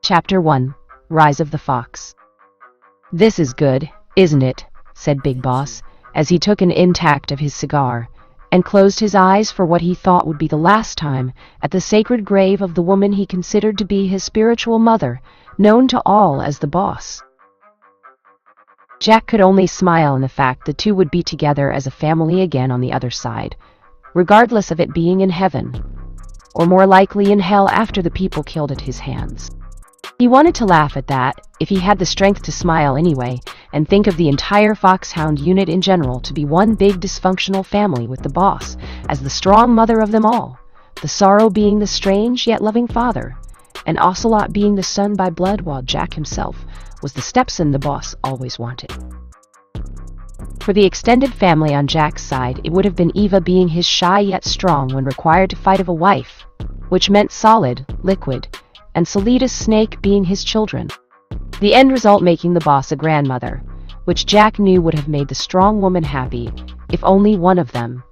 Chapter 1. Rise of the Fox. "This is good, isn't it?" said Big Boss, as he took an intact of his cigar, and closed his eyes for what he thought would be the last time at the sacred grave of the woman he considered to be his spiritual mother, known to all as the Boss. Jack could only smile in the fact the two would be together as a family again on the other side, regardless of it being in heaven, or more likely in hell after the people killed at his hands. He wanted to laugh at that, if he had the strength to smile anyway, and think of the entire Foxhound unit in general to be one big dysfunctional family with the Boss as the strong mother of them all, the Sorrow being the strange yet loving father, and Ocelot being the son by blood, while Jack himself was the stepson the Boss always wanted. For the extended family on Jack's side, it would have been Eva being his shy yet strong when required to fight of a wife, which meant solid, liquid, and Solida's snake being his children. The end result making the Boss a grandmother, which Jack knew would have made the strong woman happy, if only one of them.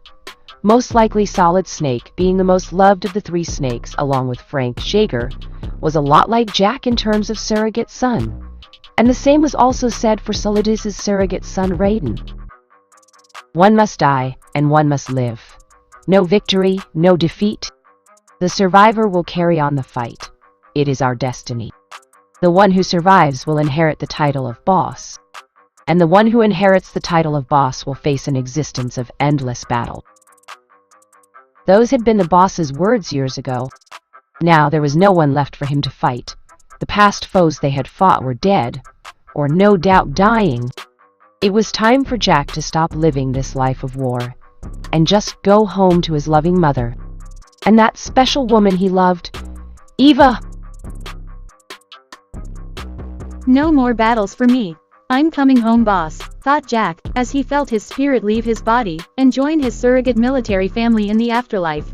Most likely Solid Snake, being the most loved of the three snakes along with Frank Jaeger, was a lot like Jack in terms of surrogate son. And the same was also said for Solida's surrogate son Raiden. One must die, and one must live. No victory, no defeat. The survivor will carry on the fight. It is our destiny. The one who survives will inherit the title of Boss, and the one who inherits the title of Boss will face an existence of endless battle. Those had been the Boss's words years ago. Now there was no one left for him to fight. The past foes they had fought were dead, or no doubt dying. It was time for Jack to stop living this life of war, and just go home to his loving mother, and that special woman he loved, Eva. "No more battles for me. I'm coming home, Boss," thought Jack, as he felt his spirit leave his body, and join his surrogate military family in the afterlife.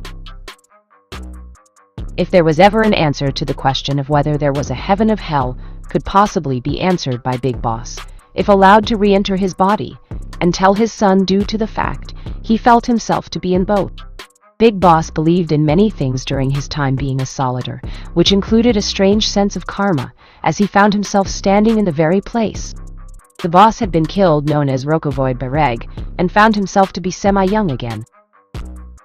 If there was ever an answer to the question of whether there was a heaven of hell, could possibly be answered by Big Boss, if allowed to re-enter his body, and tell his son due to the fact he felt himself to be in both. Big Boss believed in many things during his time being a Solider, which included a strange sense of karma, as he found himself standing in the very place the Boss had been killed, known as Rokovoid Bareg, and found himself to be semi-young again.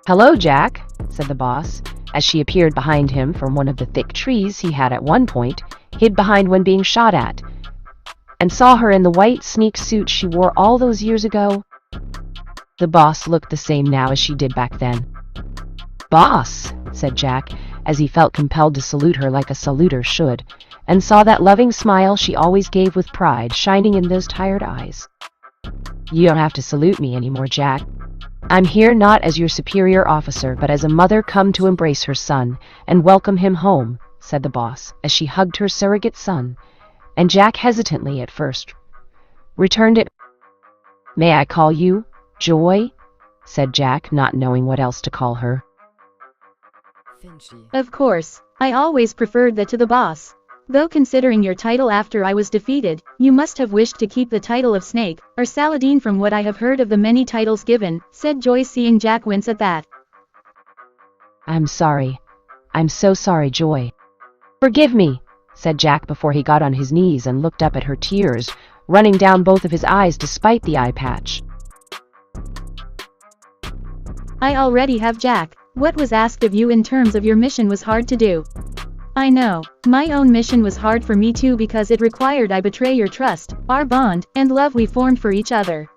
"Hello, Jack," said the Boss, as she appeared behind him from one of the thick trees he had at one point hid behind when being shot at, and saw her in the white sneak suit she wore all those years ago. The Boss looked the same now as she did back then. "Boss," said Jack, as he felt compelled to salute her like a saluter should, and saw that loving smile she always gave with pride shining in those tired eyes. "You don't have to salute me anymore, Jack. I'm here not as your superior officer, but as a mother come to embrace her son and welcome him home," said the Boss, as she hugged her surrogate son, and Jack hesitantly at first returned it. "May I call you Joy?" said Jack, not knowing what else to call her. "Of course, I always preferred that to the Boss. Though considering your title after I was defeated, you must have wished to keep the title of Snake, or Saladin from what I have heard of the many titles given," said Joy, seeing Jack wince at that. "I'm sorry. I'm so sorry, Joy." "Forgive me," said Jack before he got on his knees and looked up at her, tears running down both of his eyes despite the eye patch. "I already have, Jack. What was asked of you in terms of your mission was hard to do. I know, my own mission was hard for me too, because it required I betray your trust, our bond, and love we formed for each other.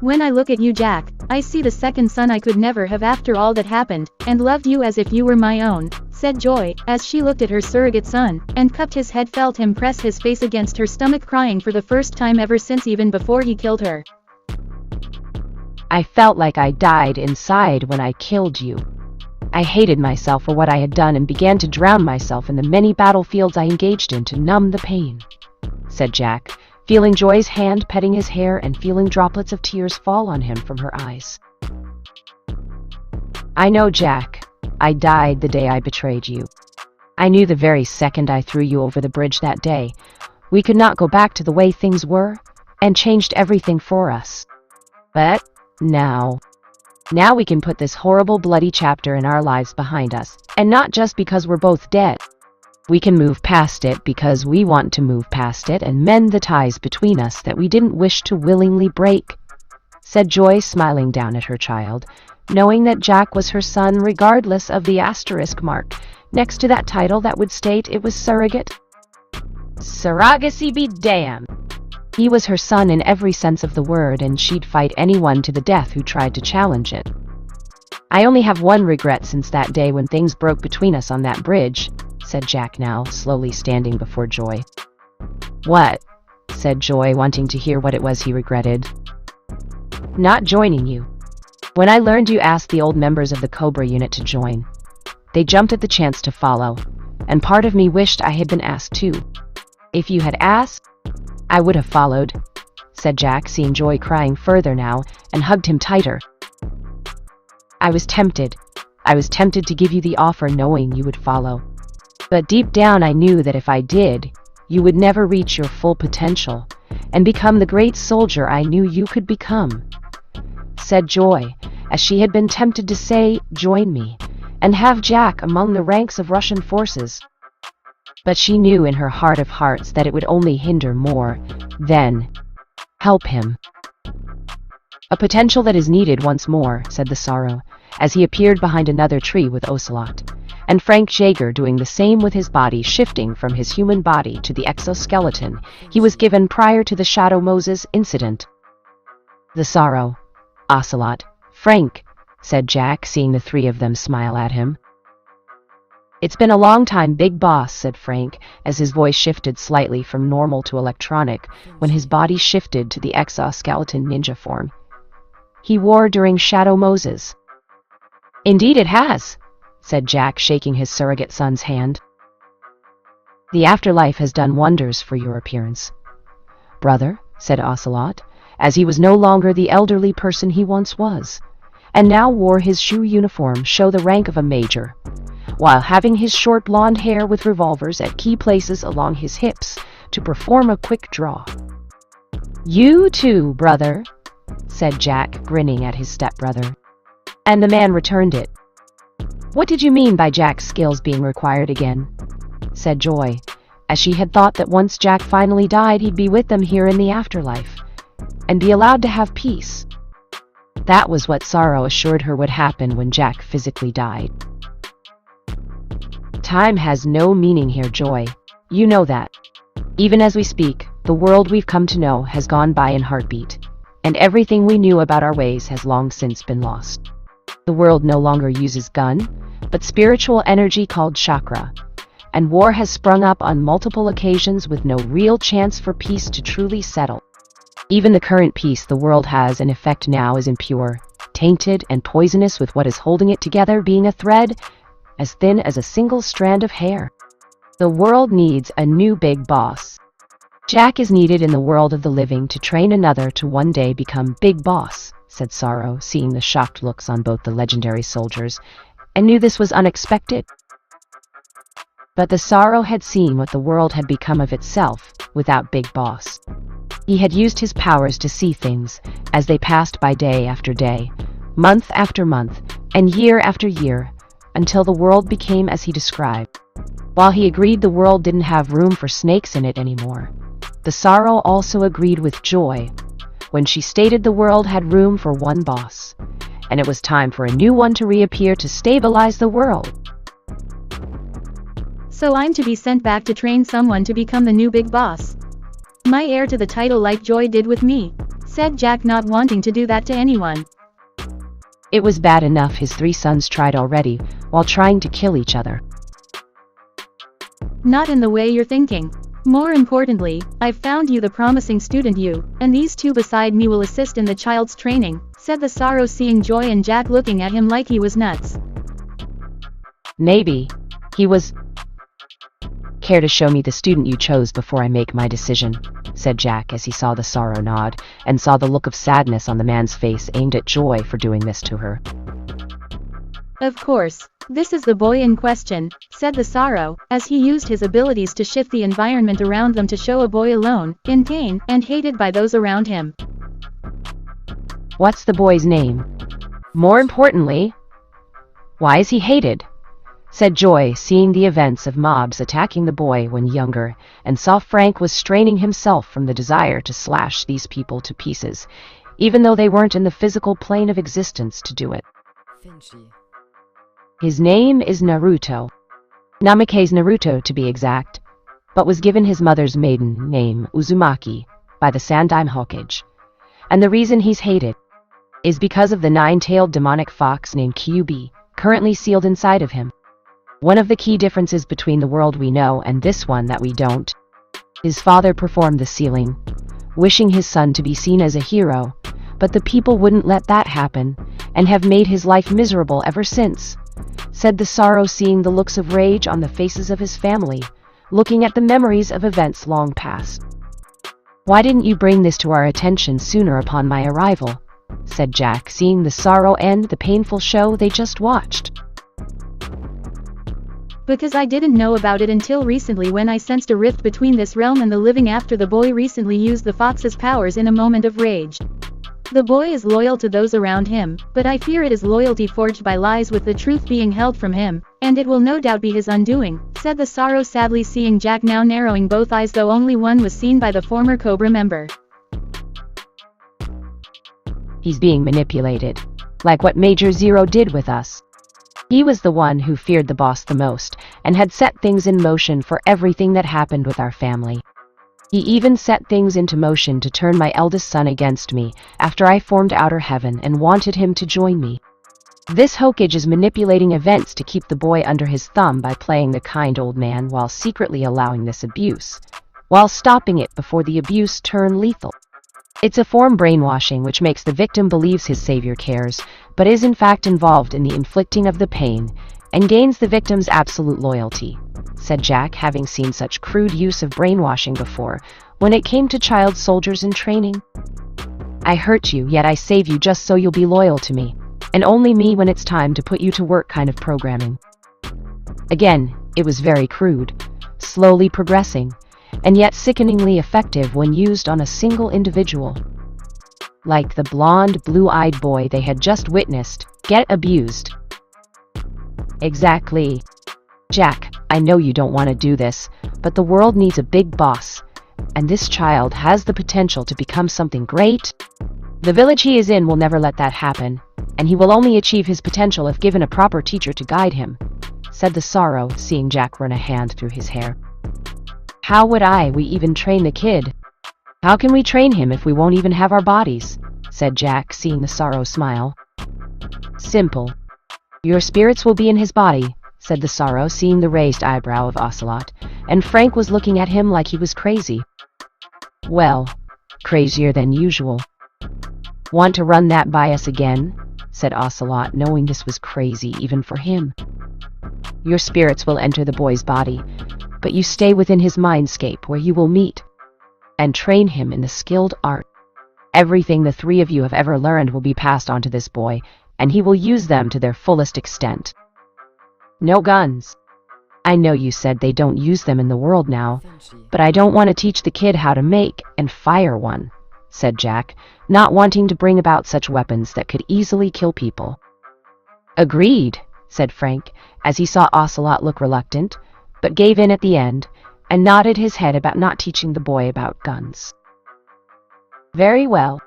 When I look at you, Jack, I see the second son I could never have after all that happened, and loved you as if you were my own," said Joy, as she looked at her surrogate son, and cupped his head, felt him press his face against her stomach, crying for the first time ever since even before he killed her. "I felt like I died inside when I killed you. I hated myself for what I had done and began to drown myself in the many battlefields I engaged in to numb the pain," said Jack, feeling Joy's hand petting his hair and feeling droplets of tears fall on him from her eyes. "I know, Jack. I died the day I betrayed you. I knew the very second I threw you over the bridge that day, we could not go back to the way things were, and changed everything for us. But now we can put this horrible bloody chapter in our lives behind us, and not just because we're both dead, We can move past it because we want to move past it and mend the ties between us that we didn't wish to willingly break, said Joy, smiling down at her child, knowing that Jack was her son regardless of the asterisk mark next to that title that would state it was surrogate. Surrogacy be damned. He was her son in every sense of the word, and she'd fight anyone to the death who tried to challenge it. I only have one regret since that day when things broke between us on that bridge, said Jack, now slowly standing before Joy. What? Said Joy, wanting to hear what it was he regretted. Not joining you. When I learned you asked the old members of the Cobra unit to join, they jumped at the chance to follow, and part of me wished I had been asked too. If you had asked, I would have followed, said Jack, seeing Joy crying further now, and hugged him tighter. I was tempted. I was tempted to give you the offer knowing you would follow. But deep down I knew that if I did, you would never reach your full potential and become the great soldier I knew you could become, said Joy, as she had been tempted to say, join me, and have Jack among the ranks of Russian forces. But she knew in her heart of hearts that it would only hinder more than help him. A potential that is needed once more, said the Sorrow, as he appeared behind another tree with Ocelot, and Frank Jaeger doing the same with his body shifting from his human body to the exoskeleton he was given prior to the Shadow Moses incident. The Sorrow, Ocelot, Frank, said Jack, seeing the three of them smile at him. It's been a long time, Big Boss, said Frank, as his voice shifted slightly from normal to electronic when his body shifted to the exoskeleton ninja form he wore during Shadow Moses. Indeed it has, said Jack, shaking his surrogate son's hand. The afterlife has done wonders for your appearance, brother, said Ocelot, as he was no longer the elderly person he once was, and now wore his shoe uniform show the rank of a major, while having his short blonde hair with revolvers at key places along his hips to perform a quick draw. You too, brother, said Jack, grinning at his stepbrother. And the man returned it. What did you mean by Jack's skills being required again? Said Joy, as she had thought that once Jack finally died he'd be with them here in the afterlife, and be allowed to have peace. That was what Sorrow assured her would happen when Jack physically died. Time has no meaning here, Joy. You know that. Even as we speak, the world we've come to know has gone by in heartbeat, and everything we knew about our ways has long since been lost. The world no longer uses gun, but spiritual energy called chakra, and war has sprung up on multiple occasions with no real chance for peace to truly settle. Even the current peace the world has in effect now is impure, tainted, and poisonous, with what is holding it together being a thread as thin as a single strand of hair. The world needs a new big boss. Jack is needed in the world of the living to train another to one day become Big Boss, said Sorrow, seeing the shocked looks on both the legendary soldiers, and knew this was unexpected. But the Sorrow had seen what the world had become of itself without Big Boss. He had used his powers to see things as they passed by day after day, month after month, and year after year, until the world became as he described. While he agreed the world didn't have room for snakes in it anymore, the Sorrow also agreed with Joy when she stated the world had room for one boss, and it was time for a new one to reappear to stabilize the world. So I'm to be sent back to train someone to become the new big boss. My heir to the title, like Joy did with me, said Jack, not wanting to do that to anyone. It was bad enough his three sons tried already, while trying to kill each other. Not in the way you're thinking. More importantly, I've found you the promising student and these two beside me will assist in the child's training, said the Sorrow, seeing Joy and Jack looking at him like he was nuts. Maybe he was. Care to show me the student you chose before I make my decision, said Jack, as he saw the Sorrow nod, and saw the look of sadness on the man's face aimed at Joy for doing this to her. Of course, this is the boy in question, said the Sorrow, as he used his abilities to shift the environment around them to show a boy alone, in pain, and hated by those around him. What's the boy's name? More importantly, why is he hated? said Joy, seeing the events of mobs attacking the boy when younger, and saw Frank was straining himself from the desire to slash these people to pieces, even though they weren't in the physical plane of existence to do it. His name is Naruto. Namake's Naruto to be exact, but was given his mother's maiden name, Uzumaki, by the Sandaime Hokage. And the reason he's hated is because of the nine-tailed demonic fox named Kyuubi, currently sealed inside of him. One of the key differences between the world we know and this one that we don't. His father performed the sealing, wishing his son to be seen as a hero, but the people wouldn't let that happen, and have made his life miserable ever since, said the sorrow, seeing the looks of rage on the faces of his family, looking at the memories of events long past. "Why didn't you bring this to our attention sooner upon my arrival?" said Jack, seeing the sorrow end the painful show they just watched. "Because I didn't know about it until recently, when I sensed a rift between this realm and the living after the boy recently used the fox's powers in a moment of rage. The boy is loyal to those around him, but I fear it is loyalty forged by lies, with the truth being held from him, and it will no doubt be his undoing," said the sorrow, sadly, seeing Jack now narrowing both eyes, though only one was seen by the former Cobra member. He's being manipulated, like what Major Zero did with us. He was the one who feared the boss the most, and had set things in motion for everything that happened with our family. He even set things into motion to turn my eldest son against me after I formed Outer Heaven and wanted him to join me. This Hokage is manipulating events to keep the boy under his thumb by playing the kind old man while secretly allowing this abuse, while stopping it before the abuse turn lethal. It's a form brainwashing which makes the victim believes his savior cares, but is in fact involved in the inflicting of the pain, and gains the victim's absolute loyalty, said Jack, having seen such crude use of brainwashing before when it came to child soldiers in training. "I hurt you, yet I save you just so you'll be loyal to me, and only me when it's time to put you to work kind of programming." Again, it was very crude, slowly progressing, and yet sickeningly effective when used on a single individual. Like the blonde, blue-eyed boy they had just witnessed get abused. Exactly. "Jack, I know you don't want to do this, but the world needs a big boss, and this child has the potential to become something great. The village he is in will never let that happen, and he will only achieve his potential if given a proper teacher to guide him," said the sorrow, seeing Jack run a hand through his hair. "How would we even train the kid? How can we train him if we won't even have our bodies?" said Jack, seeing the sorrow smile. "Simple. Your spirits will be in his body," said the sorrow, seeing the raised eyebrow of Ocelot, and Frank was looking at him like he was crazy. "Well, crazier than usual. Want to run that by us again?" said Ocelot, knowing this was crazy even for him. "Your spirits will enter the boy's body, but you stay within his mindscape, where you will meet and train him in the skilled art. Everything the three of you have ever learned will be passed on to this boy, and he will use them to their fullest extent. No guns. I know you said they don't use them in the world now, but I don't want to teach the kid how to make and fire one," said Jack, not wanting to bring about such weapons that could easily kill people. "Agreed," said Frank, as he saw Ocelot look reluctant, but gave in at the end, and nodded his head about not teaching the boy about guns. "Very well.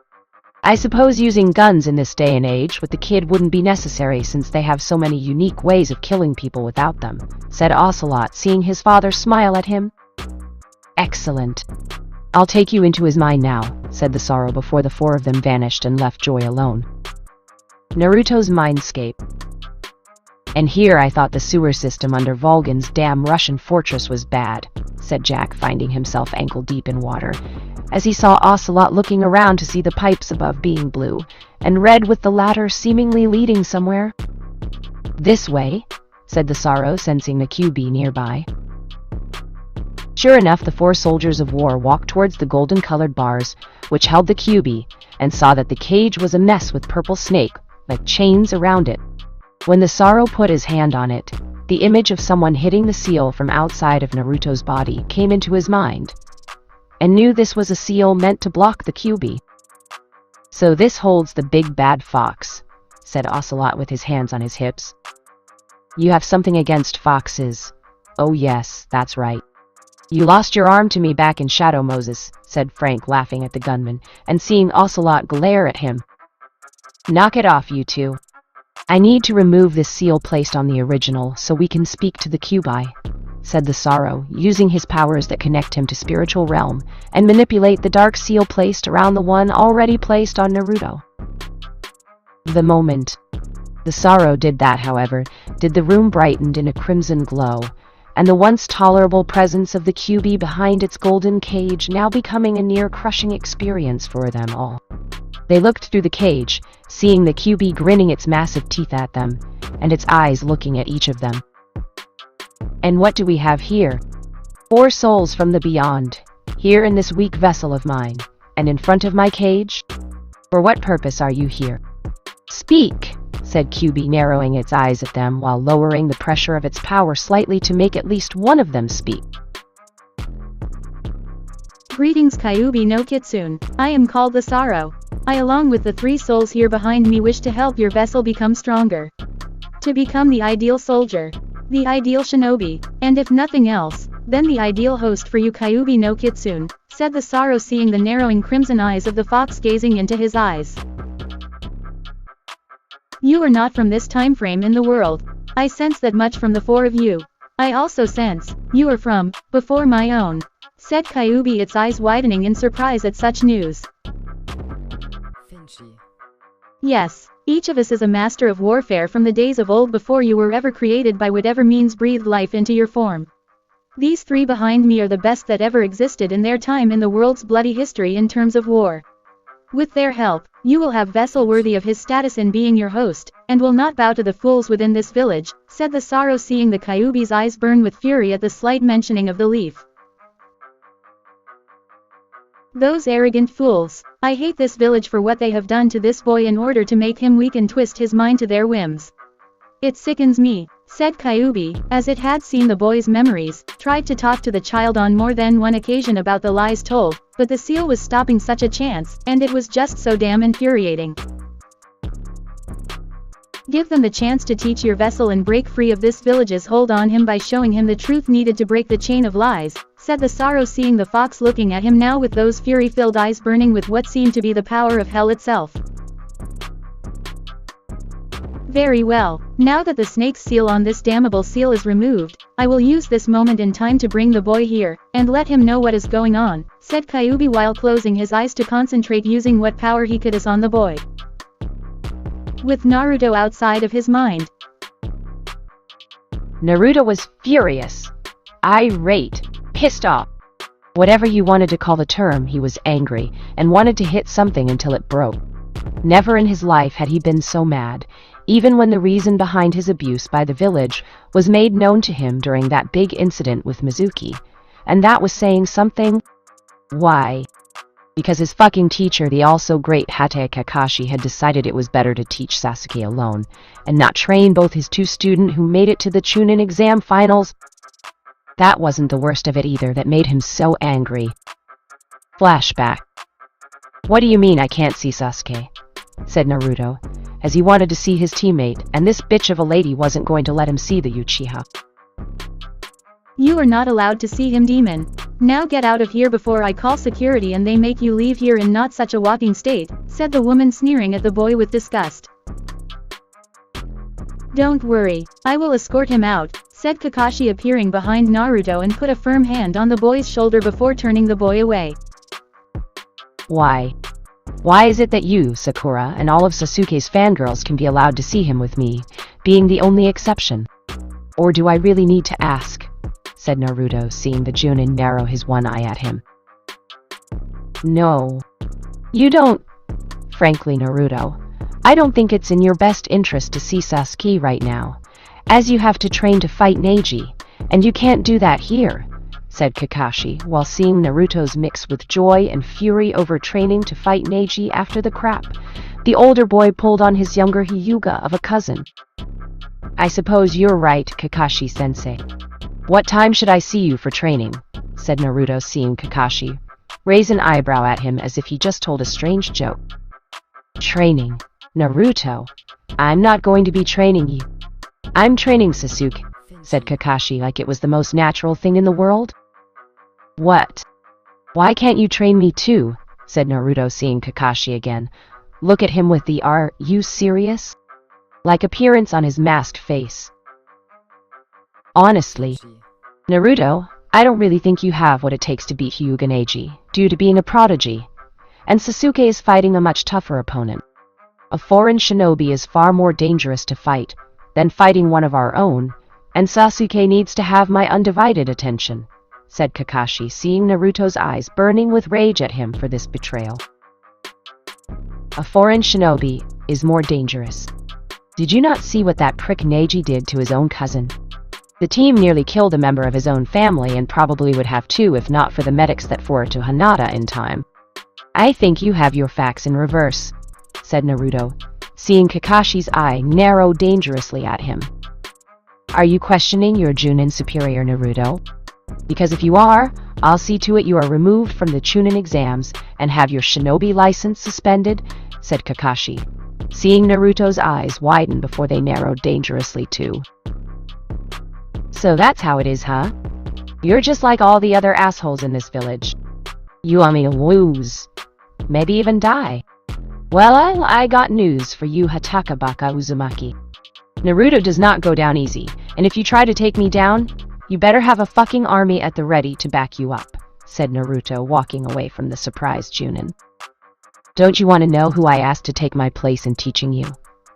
I suppose using guns in this day and age with the kid wouldn't be necessary, since they have so many unique ways of killing people without them," said Ocelot, seeing his father smile at him. "Excellent. I'll take you into his mind now," said the sorrow, before the four of them vanished and left Joy alone. Naruto's mindscape. "And here I thought the sewer system under Volgan's damn Russian fortress was bad," said Jack, finding himself ankle-deep in water, as he saw Ocelot looking around to see the pipes above being blue and red, with the latter seemingly leading somewhere. "This way," said the sorrow, sensing the Kyuubi nearby. Sure enough, the four soldiers of war walked towards the golden-colored bars, which held the Kyuubi, and saw that the cage was a mess with purple snake, like chains around it. When the sorrow put his hand on it, the image of someone hitting the seal from outside of Naruto's body came into his mind, and knew this was a seal meant to block the Kyuubi. "So this holds the big bad fox," said Ocelot with his hands on his hips. You have something against foxes. Oh yes, that's right. You lost your arm to me back in Shadow Moses, said Frank, laughing at the gunman, and seeing Ocelot glare at him. Knock it off, you two. I need to remove this seal placed on the original so we can speak to the Cubi, said the Sorrow, using his powers that connect him to spiritual realm, and manipulate the dark seal placed around the one already placed on Naruto. The moment the Sorrow did that, however, did the room brightened in a crimson glow, and the once tolerable presence of the Cubi behind its golden cage now becoming a near-crushing experience for them all. They looked through the cage, seeing the Cubi grinning its massive teeth at them, and its eyes looking at each of them. And what do we have here? 4 souls from the beyond, here in this weak vessel of mine, and in front of my cage? For what purpose are you here? Speak, said Cubi, narrowing its eyes at them while lowering the pressure of its power slightly to make at least one of them speak. Greetings, Kyubi no Kitsune. I am called the Sorrow. I, along with the 3 souls here behind me, wish to help your vessel become stronger. To become the ideal soldier, the ideal shinobi, and if nothing else, then the ideal host for you, Kyubi no Kitsune, said the Sorrow, seeing the narrowing crimson eyes of the fox gazing into his eyes. You are not from this time frame in the world. I sense that much from the 4 of you. I also sense you are from before my own, said Kyubi, its eyes widening in surprise at such news. Yes, each of us is a master of warfare from the days of old, before you were ever created by whatever means breathed life into your form. These 3 behind me are the best that ever existed in their time in the world's bloody history in terms of war. With their help, you will have vessel worthy of his status in being your host, and will not bow to the fools within this village, said the Sorrow, seeing the Kyubi's eyes burn with fury at the slight mentioning of the leaf. Those arrogant fools! I hate this village for what they have done to this boy in order to make him weak and twist his mind to their whims. It sickens me, said Kyubi, as it had seen the boy's memories, tried to talk to the child on more than one occasion about the lies told, but the seal was stopping such a chance, and it was just so damn infuriating. Give them the chance to teach your vessel and break free of this village's hold on him by showing him the truth needed to break the chain of lies, said the Sorrow, seeing the fox looking at him now with those fury-filled eyes burning with what seemed to be the power of hell itself. Very well, now that the snake's seal on this damnable seal is removed, I will use this moment in time to bring the boy here, and let him know what is going on, said Kyubi while closing his eyes to concentrate using what power he could on the boy. With Naruto outside of his mind. Naruto was furious, irate, pissed off. Whatever you wanted to call the term, he was angry, and wanted to hit something until it broke. Never in his life had he been so mad, even when the reason behind his abuse by the village was made known to him during that big incident with Mizuki. And that was saying something? Why? Because his fucking teacher, the also great Hatake Kakashi, had decided it was better to teach Sasuke alone, and not train both his 2 students who made it to the Chunin exam finals. That wasn't the worst of it either that made him so angry. Flashback. What do you mean I can't see Sasuke? Said Naruto, as he wanted to see his teammate, and this bitch of a lady wasn't going to let him see the Uchiha. You are not allowed to see him, demon. Now get out of here before I call security and they make you leave here in not such a walking state, said the woman, sneering at the boy with disgust. Don't worry, I will escort him out, said Kakashi, appearing behind Naruto and put a firm hand on the boy's shoulder before turning the boy away. Why? Why is it that you, Sakura, and all of Sasuke's fangirls can be allowed to see him with me, being the only exception? Or do I really need to ask? Said Naruto, seeing the Junin narrow his one eye at him. No. You don't. Frankly, Naruto, I don't think it's in your best interest to see Sasuke right now, as you have to train to fight Neji, and you can't do that here, said Kakashi, while seeing Naruto's mix with joy and fury over training to fight Neji after the crap the older boy pulled on his younger Hyuga of a cousin. I suppose you're right, Kakashi-sensei. What time should I see you for training? Said Naruto, seeing Kakashi raise an eyebrow at him as if he just told a strange joke. Training? Naruto, I'm not going to be training you. I'm training Sasuke, said Kakashi like it was the most natural thing in the world. What? Why can't you train me too? Said Naruto, seeing Kakashi again. Look at him with the "Are you serious?" like appearance on his masked face. Honestly, Naruto, I don't really think you have what it takes to beat Hyuga Neji, due to being a prodigy, and Sasuke is fighting a much tougher opponent. A foreign shinobi is far more dangerous to fight than fighting one of our own, and Sasuke needs to have my undivided attention, said Kakashi, seeing Naruto's eyes burning with rage at him for this betrayal. A foreign shinobi is more dangerous. Did you not see what that prick Neji did to his own cousin? The team nearly killed a member of his own family and probably would have too if not for the medics that forwarded to Hinata in time. I think you have your facts in reverse, said Naruto, seeing Kakashi's eye narrow dangerously at him. Are you questioning your Chunin superior, Naruto? Because if you are, I'll see to it you are removed from the Chunin exams and have your shinobi license suspended, said Kakashi, seeing Naruto's eyes widen before they narrowed dangerously too. So that's how it is, huh? You're just like all the other assholes in this village. You want me to lose? Maybe even die? Well, I got news for you, Hataka Baka Uzumaki. Naruto does not go down easy, and if you try to take me down, you better have a fucking army at the ready to back you up, said Naruto, walking away from the surprised Chunin. Don't you want to know who I asked to take my place in teaching you?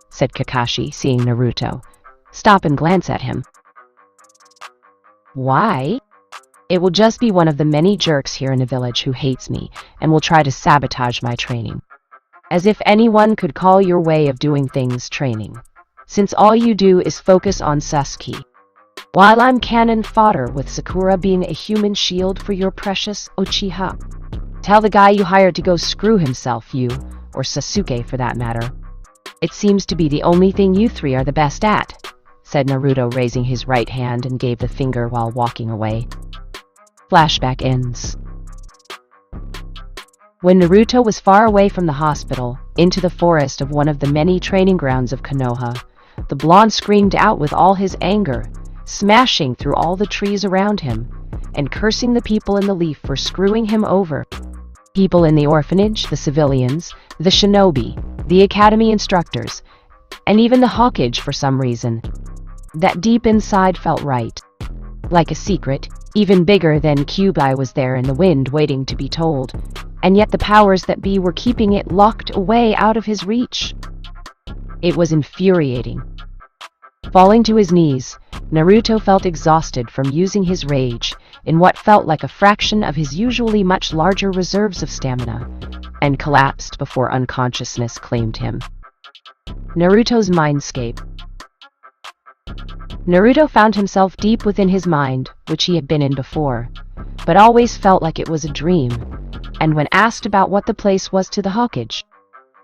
Said Kakashi, seeing Naruto stop and glance at him. Why? It will just be one of the many jerks here in the village who hates me and will try to sabotage my training. As if anyone could call your way of doing things training, since all you do is focus on Sasuke. While I'm cannon fodder with Sakura being a human shield for your precious Uchiha. Tell the guy you hired to go screw himself, you, or Sasuke for that matter. It seems to be the only thing you three are the best at, said Naruto, raising his right hand and gave the finger while walking away. Flashback ends. When Naruto was far away from the hospital, into the forest of one of the many training grounds of Konoha, the blonde screamed out with all his anger, smashing through all the trees around him, and cursing the people in the leaf for screwing him over. People in the orphanage, the civilians, the shinobi, the academy instructors, and even the Hokage for some reason. That deep inside felt right. Like a secret, even bigger than Kyuubi was there in the wind waiting to be told, and yet the powers that be were keeping it locked away out of his reach. It was infuriating. Falling to his knees, Naruto felt exhausted from using his rage in what felt like a fraction of his usually much larger reserves of stamina, and collapsed before unconsciousness claimed him. Naruto's mindscape. Naruto found himself deep within his mind, which he had been in before, but always felt like it was a dream, and when asked about what the place was to the Hokage,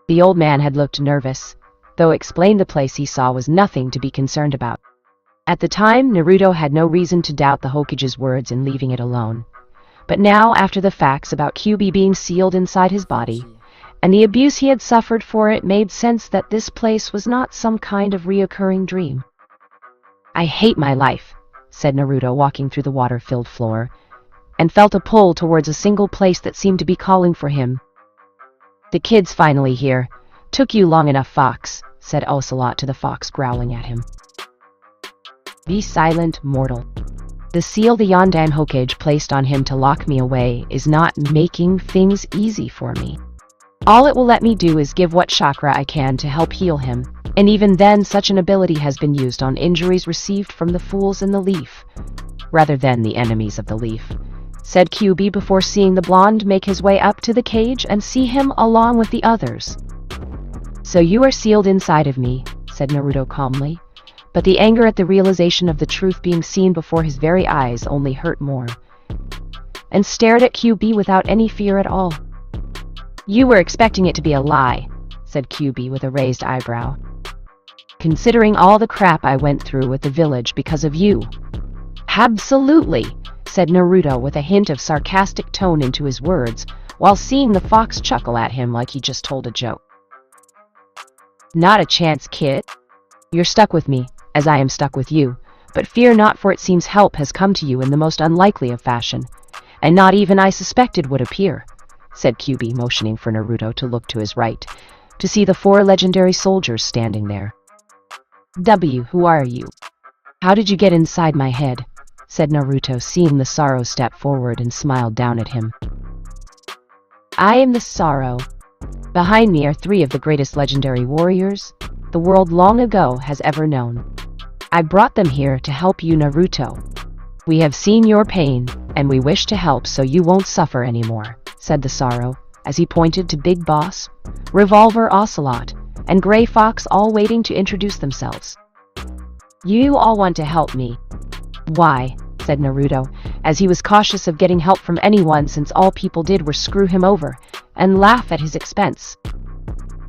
the old man had looked nervous, though explained the place he saw was nothing to be concerned about. At the time, Naruto had no reason to doubt the Hokage's words in leaving it alone, but now, after the facts about Kyuubi being sealed inside his body, and the abuse he had suffered for it, made sense that this place was not some kind of reoccurring dream. I hate my life, said Naruto, walking through the water-filled floor, and felt a pull towards a single place that seemed to be calling for him. The kid's finally here. Took you long enough, Fox, said Ocelot to the fox, growling at him. Be silent, mortal. The seal the Yondan Hokage placed on him to lock me away is not making things easy for me. All it will let me do is give what chakra I can to help heal him, and even then such an ability has been used on injuries received from the fools in the leaf, rather than the enemies of the leaf, said Kyuubi before seeing the blonde make his way up to the cage and see him along with the others. So you are sealed inside of me, said Naruto calmly, but the anger at the realization of the truth being seen before his very eyes only hurt more, and stared at Kyuubi without any fear at all. You were expecting it to be a lie, said Kyuubi with a raised eyebrow. Considering all the crap I went through with the village because of you. Absolutely, said Naruto with a hint of sarcastic tone into his words, while seeing the fox chuckle at him like he just told a joke. Not a chance, kid. You're stuck with me, as I am stuck with you. But fear not, for it seems help has come to you in the most unlikely of fashion, and not even I suspected would appear, said QB, motioning for Naruto to look to his right, to see the 4 legendary soldiers standing there. Who are you? How did you get inside my head? Said Naruto, seeing the Sorrow step forward and smiled down at him. I am the Sorrow. Behind me are 3 of the greatest legendary warriors the world long ago has ever known. I brought them here to help you, Naruto. We have seen your pain, and we wish to help so you won't suffer anymore, said the Sorrow, as he pointed to Big Boss, Revolver Ocelot, and Gray Fox, all waiting to introduce themselves. You all want to help me. Why? Said Naruto, as he was cautious of getting help from anyone since all people did were screw him over and laugh at his expense.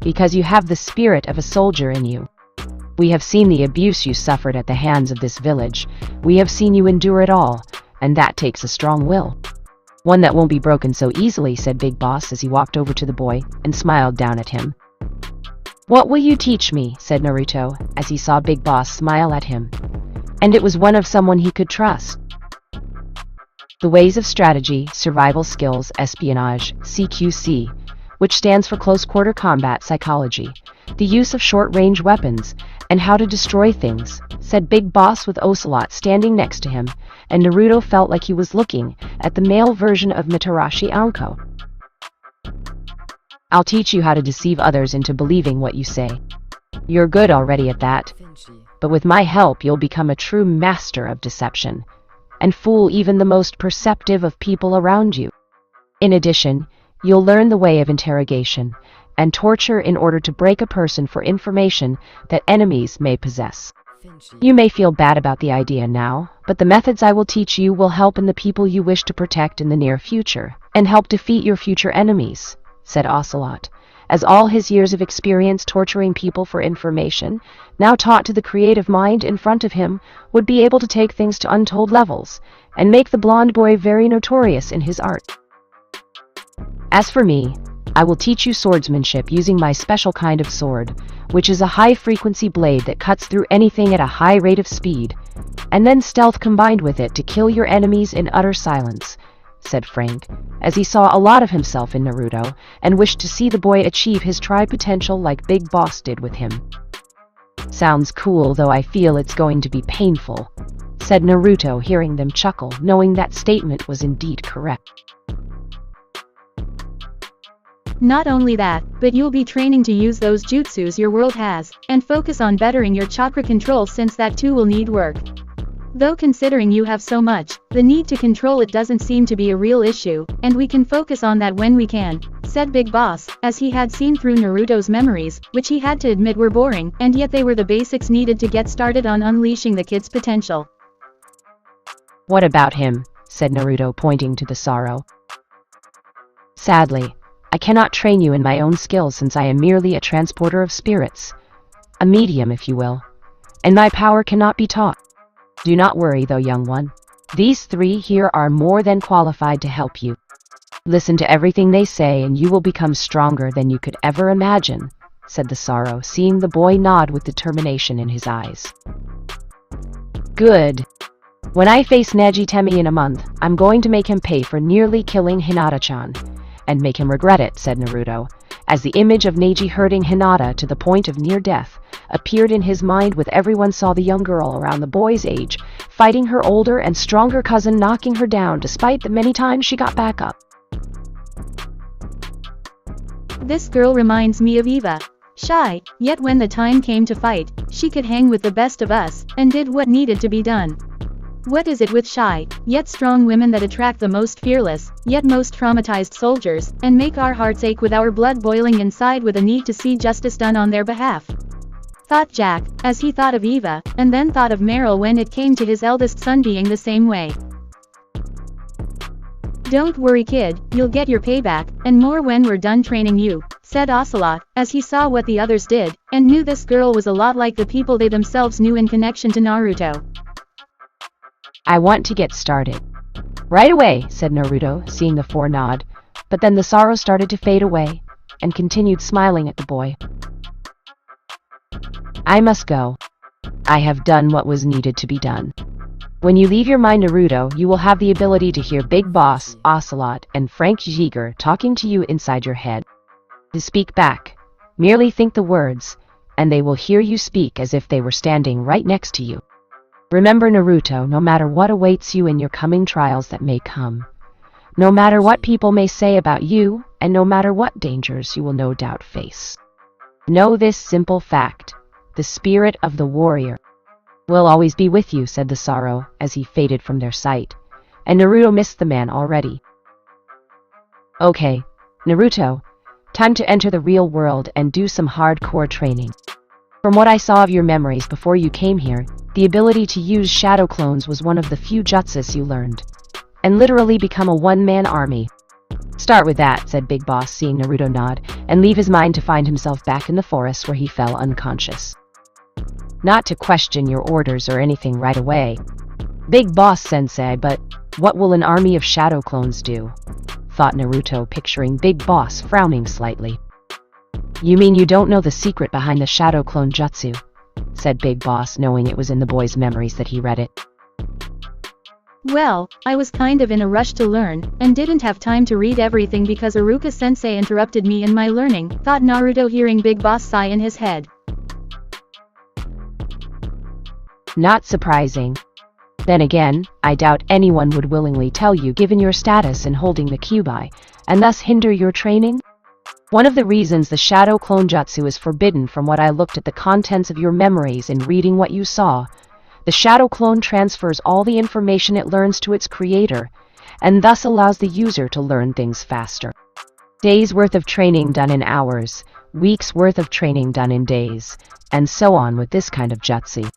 Because you have the spirit of a soldier in you. We have seen the abuse you suffered at the hands of this village. We have seen you endure it all, and that takes a strong will. One that won't be broken so easily, said Big Boss as he walked over to the boy and smiled down at him. What will you teach me? Said Naruto, as he saw Big Boss smile at him. And it was one of someone he could trust. The ways of strategy, survival skills, espionage, CQC, which stands for close quarter combat psychology, the use of short-range weapons, and how to destroy things, said Big Boss with Ocelot standing next to him, and Naruto felt like he was looking at the male version of Mitarashi Anko. I'll teach you how to deceive others into believing what you say. You're good already at that, but with my help you'll become a true master of deception, and fool even the most perceptive of people around you. In addition, you'll learn the way of interrogation and torture in order to break a person for information that enemies may possess. You may feel bad about the idea now, but the methods I will teach you will help in the people you wish to protect in the near future, and help defeat your future enemies, said Ocelot, as all his years of experience torturing people for information, now taught to the creative mind in front of him, would be able to take things to untold levels, and make the blonde boy very notorious in his art. As for me, I will teach you swordsmanship using my special kind of sword, which is a high-frequency blade that cuts through anything at a high rate of speed, and then stealth combined with it to kill your enemies in utter silence, said Frank, as he saw a lot of himself in Naruto, and wished to see the boy achieve his tri-potential like Big Boss did with him. Sounds cool, though I feel it's going to be painful, said Naruto, hearing them chuckle, knowing that statement was indeed correct. Not only that, but you'll be training to use those jutsus your world has, and focus on bettering your chakra control, since that too will need work. Though considering you have so much, the need to control it doesn't seem to be a real issue, and we can focus on that when we can, said Big Boss, as he had seen through Naruto's memories, which he had to admit were boring, and yet they were the basics needed to get started on unleashing the kid's potential. What about him? Said Naruto, pointing to the Sorrow. Sadly, I cannot train you in my own skills, since I am merely a transporter of spirits, a medium if you will, and my power cannot be taught. Do not worry though, young one. These 3 here are more than qualified to help you. Listen to everything they say and you will become stronger than you could ever imagine, said the Sorrow, seeing the boy nod with determination in his eyes. Good. When I face Najitemi in a month, I'm going to make him pay for nearly killing Hinata-chan, and make him regret it, said Naruto, as the image of Neji hurting Hinata to the point of near death appeared in his mind, with everyone saw the young girl around the boy's age fighting her older and stronger cousin, knocking her down despite the many times she got back up. This girl reminds me of Eva. Shy, yet when the time came to fight, she could hang with the best of us, and did what needed to be done. What is it with shy, yet strong women that attract the most fearless, yet most traumatized soldiers, and make our hearts ache with our blood boiling inside with a need to see justice done on their behalf? Thought Jack, as he thought of Eva, and then thought of Meryl when it came to his eldest son being the same way. Don't worry kid, you'll get your payback, and more when we're done training you, said Ocelot, as he saw what the others did, and knew this girl was a lot like the people they themselves knew in connection to Naruto. I want to get started. Right away, said Naruto, seeing the 4 nod, but then the Sorrow started to fade away, and continued smiling at the boy. I must go. I have done what was needed to be done. When you leave your mind Naruto, you will have the ability to hear Big Boss, Ocelot, and Frank Jiger talking to you inside your head. To speak back, merely think the words, and they will hear you speak as if they were standing right next to you. Remember Naruto, no matter what awaits you in your coming trials that may come, no matter what people may say about you, and no matter what dangers you will no doubt face. Know this simple fact: the spirit of the warrior will always be with you, said the sorrow as he faded from their sight, and Naruto missed the man already. Okay, Naruto, time to enter the real world and do some hardcore training. From what I saw of your memories before you came here, the ability to use shadow clones was one of the few jutsus you learned, and literally become a one-man army. Start with that, said Big Boss, seeing Naruto nod, and leave his mind to find himself back in the forest where he fell unconscious. Not to question your orders or anything right away, Big Boss Sensei, but what will an army of shadow clones do? Thought Naruto, picturing Big Boss frowning slightly. You mean you don't know the secret behind the shadow clone jutsu? Said Big Boss, knowing it was in the boy's memories that he read it. Well, I was kind of in a rush to learn, and didn't have time to read everything because Iruka-sensei interrupted me in my learning, thought Naruto, hearing Big Boss sigh in his head. Not surprising. Then again, I doubt anyone would willingly tell you given your status in holding the Kyuubi, and thus hinder your training? One of the reasons the shadow clone jutsu is forbidden, from what I looked at the contents of your memories and reading what you saw, the shadow clone transfers all the information it learns to its creator, and thus allows the user to learn things faster. Days worth of training done in hours, weeks worth of training done in days, and so on with this kind of jutsu.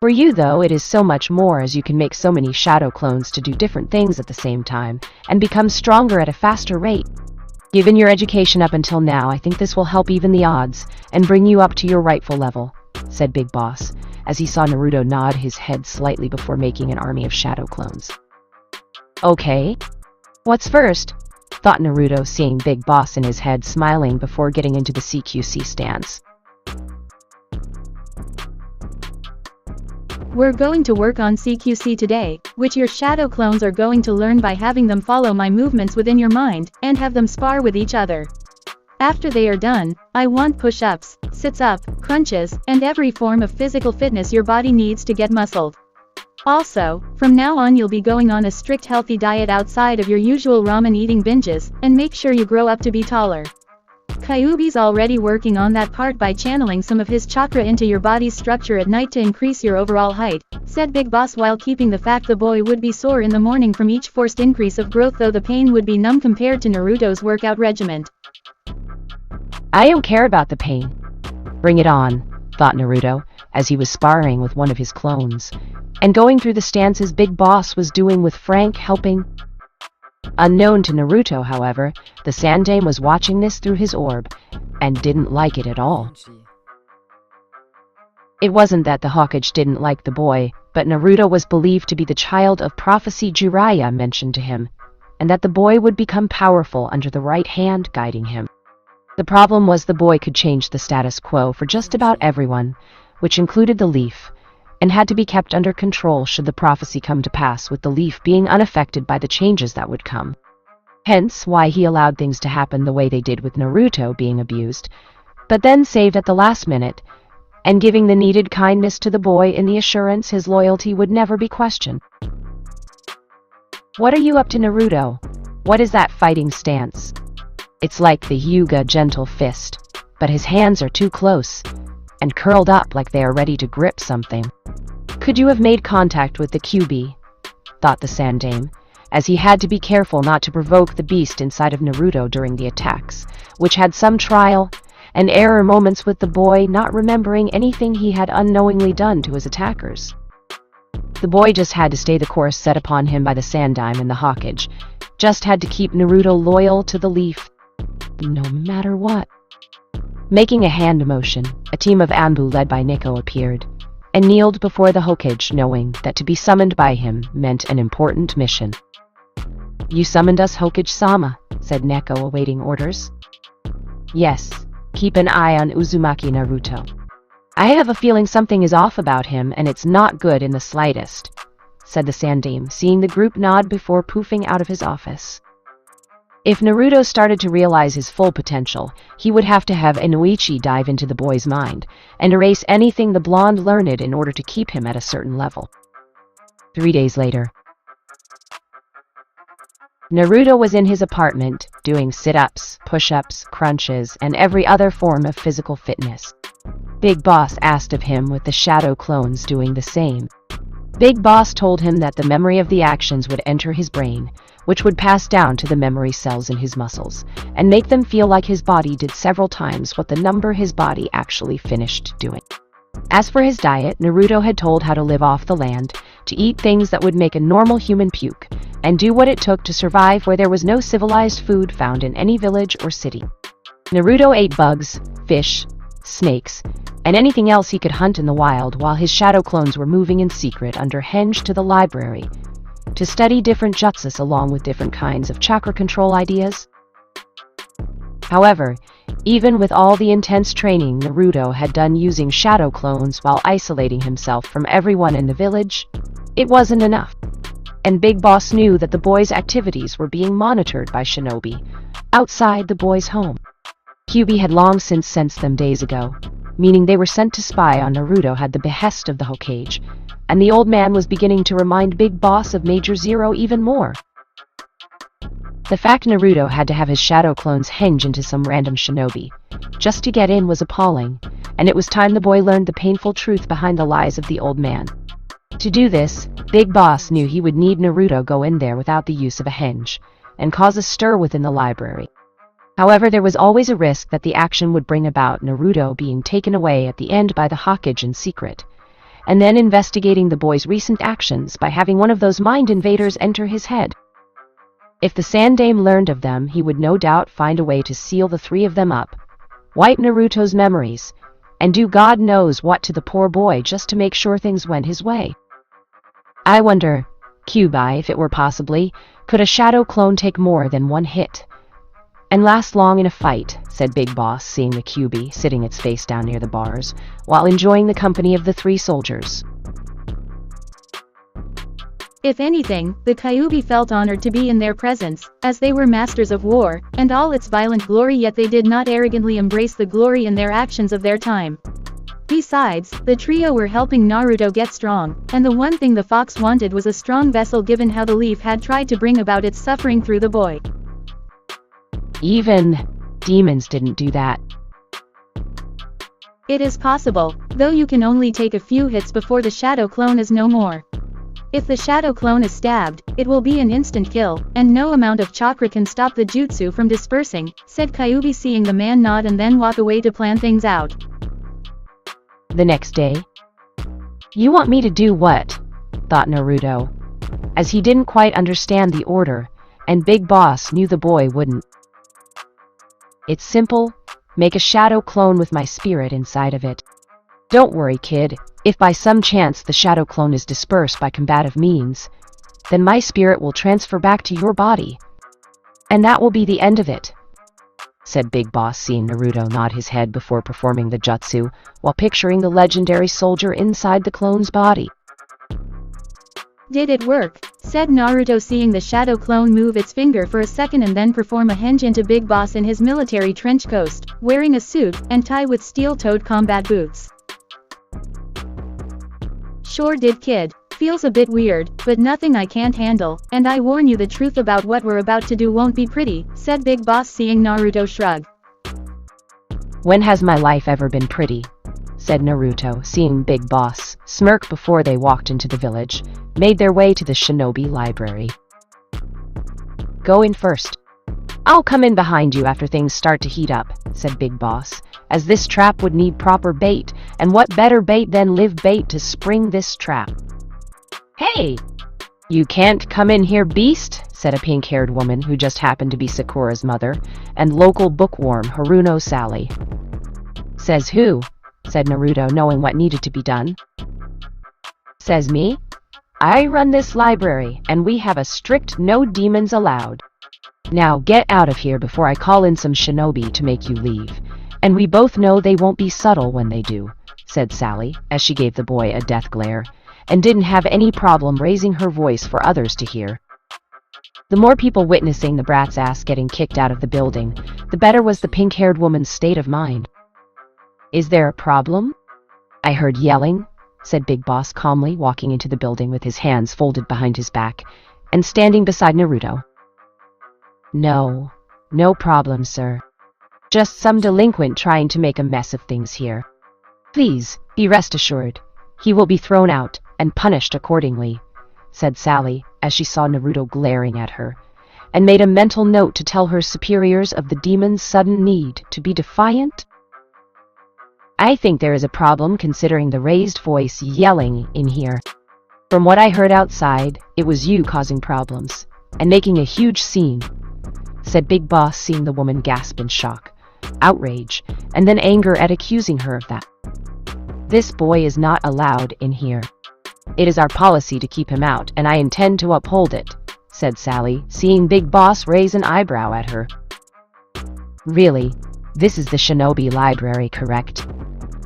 For you though, it is so much more, as you can make so many shadow clones to do different things at the same time, and become stronger at a faster rate. Given your education up until now, I think this will help even the odds, and bring you up to your rightful level, said Big Boss, as he saw Naruto nod his head slightly before making an army of shadow clones. Okay. What's first? Thought Naruto, seeing Big Boss in his head smiling before getting into the CQC stance. We're going to work on CQC today, which your shadow clones are going to learn by having them follow my movements within your mind, and have them spar with each other. After they are done, I want push-ups, sits-up, crunches, and every form of physical fitness your body needs to get muscled. Also, from now on you'll be going on a strict healthy diet outside of your usual ramen eating binges, and make sure you grow up to be taller. Kyuubi's already working on that part by channeling some of his chakra into your body's structure at night to increase your overall height, said Big Boss, while keeping the fact the boy would be sore in the morning from each forced increase of growth, though the pain would be numb compared to Naruto's workout regimen. I don't care about the pain. Bring it on, thought Naruto, as he was sparring with one of his clones, and going through the stances Big Boss was doing with Frank helping. Unknown to Naruto, however, the Sandame was watching this through his orb, and didn't like it at all. It wasn't that the Hokage didn't like the boy, but Naruto was believed to be the child of prophecy Jiraiya mentioned to him, and that the boy would become powerful under the right hand guiding him. The problem was the boy could change the status quo for just about everyone, which included the leaf, and had to be kept under control should the prophecy come to pass, with the leaf being unaffected by the changes that would come. Hence why he allowed things to happen the way they did with Naruto being abused, but then saved at the last minute, and giving the needed kindness to the boy in the assurance his loyalty would never be questioned. What are you up to, Naruto? What is that fighting stance? It's like the Hyuga gentle fist, but his hands are too close, and curled up like they are ready to grip something. Could you have made contact with the Kyuubi? Thought the Sandame, as he had to be careful not to provoke the beast inside of Naruto during the attacks, which had some trial and error moments with the boy not remembering anything he had unknowingly done to his attackers. The boy just had to stay the course set upon him by the Sandame and the Hokage, just had to keep Naruto loyal to the leaf, no matter what. Making a hand motion, a team of Anbu led by Nico appeared, and kneeled before the Hokage, knowing that to be summoned by him meant an important mission. You summoned us, Hokage-sama, said Neko, awaiting orders. Yes, keep an eye on Uzumaki Naruto. I have a feeling something is off about him, and it's not good in the slightest, said the Sandaime, seeing the group nod before poofing out of his office. If Naruto started to realize his full potential, he would have to have Inoichi dive into the boy's mind and erase anything the blonde learned in order to keep him at a certain level. 3 days later, Naruto was in his apartment, doing sit-ups, push-ups, crunches, and every other form of physical fitness. Big Boss asked of him with the shadow clones doing the same. Big Boss told him that the memory of the actions would enter his brain, which would pass down to the memory cells in his muscles, and make them feel like his body did several times what the number his body actually finished doing. As for his diet, Naruto had told how to live off the land, to eat things that would make a normal human puke, and do what it took to survive where there was no civilized food found in any village or city. Naruto ate bugs, fish, snakes, and anything else he could hunt in the wild while his shadow clones were moving in secret under henge to the library to study different jutsus along with different kinds of chakra control ideas. However, even with all the intense training Naruto had done using shadow clones while isolating himself from everyone in the village, it wasn't enough. And Big Boss knew that the boy's activities were being monitored by shinobi outside the boy's home. Kyuubi had long since sensed them days ago, meaning they were sent to spy on Naruto at the behest of the Hokage, and the old man was beginning to remind Big Boss of Major Zero even more. The fact Naruto had to have his shadow clones henge into some random shinobi just to get in was appalling, and it was time the boy learned the painful truth behind the lies of the old man. To do this, Big Boss knew he would need Naruto go in there without the use of a henge, and cause a stir within the library. However, there was always a risk that the action would bring about Naruto being taken away at the end by the Hokage in secret, and then investigating the boy's recent actions by having one of those mind invaders enter his head. If the Sandaime learned of them, he would no doubt find a way to seal the three of them up, wipe Naruto's memories, and do God knows what to the poor boy just to make sure things went his way. I wonder, Kyuubi, if it were possibly, could a shadow clone take more than one hit and last long in a fight, said Big Boss, seeing the Kyuubi sitting its face down near the bars, while enjoying the company of the three soldiers. If anything, the Kyuubi felt honored to be in their presence, as they were masters of war, and all its violent glory, yet they did not arrogantly embrace the glory in their actions of their time. Besides, the trio were helping Naruto get strong, and the one thing the fox wanted was a strong vessel given how the leaf had tried to bring about its suffering through the boy. Even demons didn't do that. It is possible, though you can only take a few hits before the shadow clone is no more. If the shadow clone is stabbed, it will be an instant kill, and no amount of chakra can stop the jutsu from dispersing, said Kyuubi, seeing the man nod and then walk away to plan things out. The next day. You want me to do what? Thought Naruto, as he didn't quite understand the order, and Big Boss knew the boy wouldn't. It's simple, make a shadow clone with my spirit inside of it. Don't worry, kid, if by some chance the shadow clone is dispersed by combative means, then my spirit will transfer back to your body. And that will be the end of it, said Big Boss, seeing Naruto nod his head before performing the jutsu, while picturing the legendary soldier inside the clone's body. Did it work? Said Naruto, seeing the shadow clone move its finger for a second and then perform a henge into Big Boss in his military trench coat, wearing a suit and tie with steel-toed combat boots. Sure did, kid. Feels a bit weird, but nothing I can't handle, and I warn you the truth about what we're about to do won't be pretty, said Big Boss, seeing Naruto shrug. When has my life ever been pretty? Said Naruto, seeing Big Boss smirk before they walked into the village, made their way to the shinobi library. Go in first. I'll come in behind you after things start to heat up, said Big Boss, as this trap would need proper bait, and what better bait than live bait to spring this trap. Hey! You can't come in here, beast, said a pink-haired woman who just happened to be Sakura's mother, and local bookworm Haruno Sally. Says who? Said Naruto, knowing what needed to be done. Says me? I run this library, and we have a strict no demons allowed. Now get out of here before I call in some shinobi to make you leave, and we both know they won't be subtle when they do, said Sally, as she gave the boy a death glare, and didn't have any problem raising her voice for others to hear. The more people witnessing the brat's ass getting kicked out of the building, the better was the pink-haired woman's state of mind. "Is there a problem?" "I heard yelling," said Big Boss calmly, walking into the building with his hands folded behind his back and standing beside Naruto. No problem, sir. Just some delinquent trying to make a mess of things here. Please, be rest assured, he will be thrown out and punished accordingly," said Sally as she saw Naruto glaring at her, and made a mental note to tell her superiors of the demon's sudden need to be defiant. "I think there is a problem considering the raised voice yelling in here. From what I heard outside, it was you causing problems and making a huge scene," said Big Boss, seeing the woman gasp in shock, outrage, and then anger at accusing her of that. "This boy is not allowed in here. It is our policy to keep him out, and I intend to uphold it," said Sally, seeing Big Boss raise an eyebrow at her. "Really? This is the Shinobi Library, correct?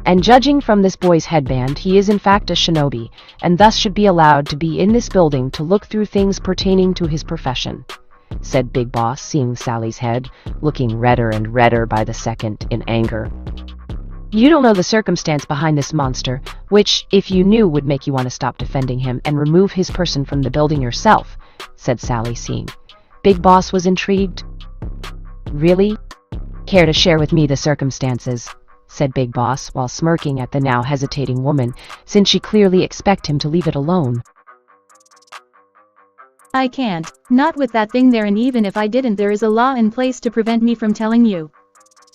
And judging from this boy's headband, he is in fact a shinobi, and thus should be allowed to be in this building to look through things pertaining to his profession," said Big Boss, seeing Sally's head, looking redder and redder by the second in anger. "You don't know the circumstance behind this monster, which, if you knew, would make you want to stop defending him and remove his person from the building yourself," said Sally, seeing Big Boss was intrigued. "Really? Care to share with me the circumstances?" said Big Boss, while smirking at the now hesitating woman, since she clearly expected him to leave it alone. I can't, not with that thing there, and even if I didn't, there is a law in place to prevent me from telling you.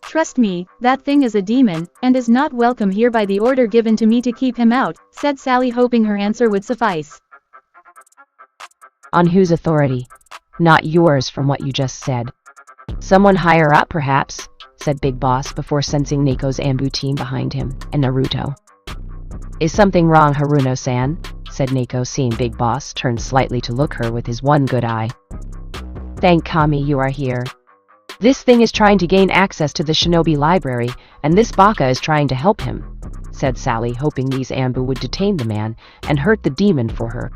Trust me, that thing is a demon, and is not welcome here by the order given to me to keep him out, said Sally, hoping her answer would suffice. "On whose authority? Not yours, from what you just said. Someone higher up, perhaps," said Big Boss before sensing Neko's Ambu team behind him, and Naruto. "Is something wrong, Haruno-san?" said Neko, seeing Big Boss turn slightly to look her with his one good eye. "Thank Kami you are here. This thing is trying to gain access to the Shinobi Library, and this Baka is trying to help him," said Sally, hoping these Ambu would detain the man and hurt the demon for her.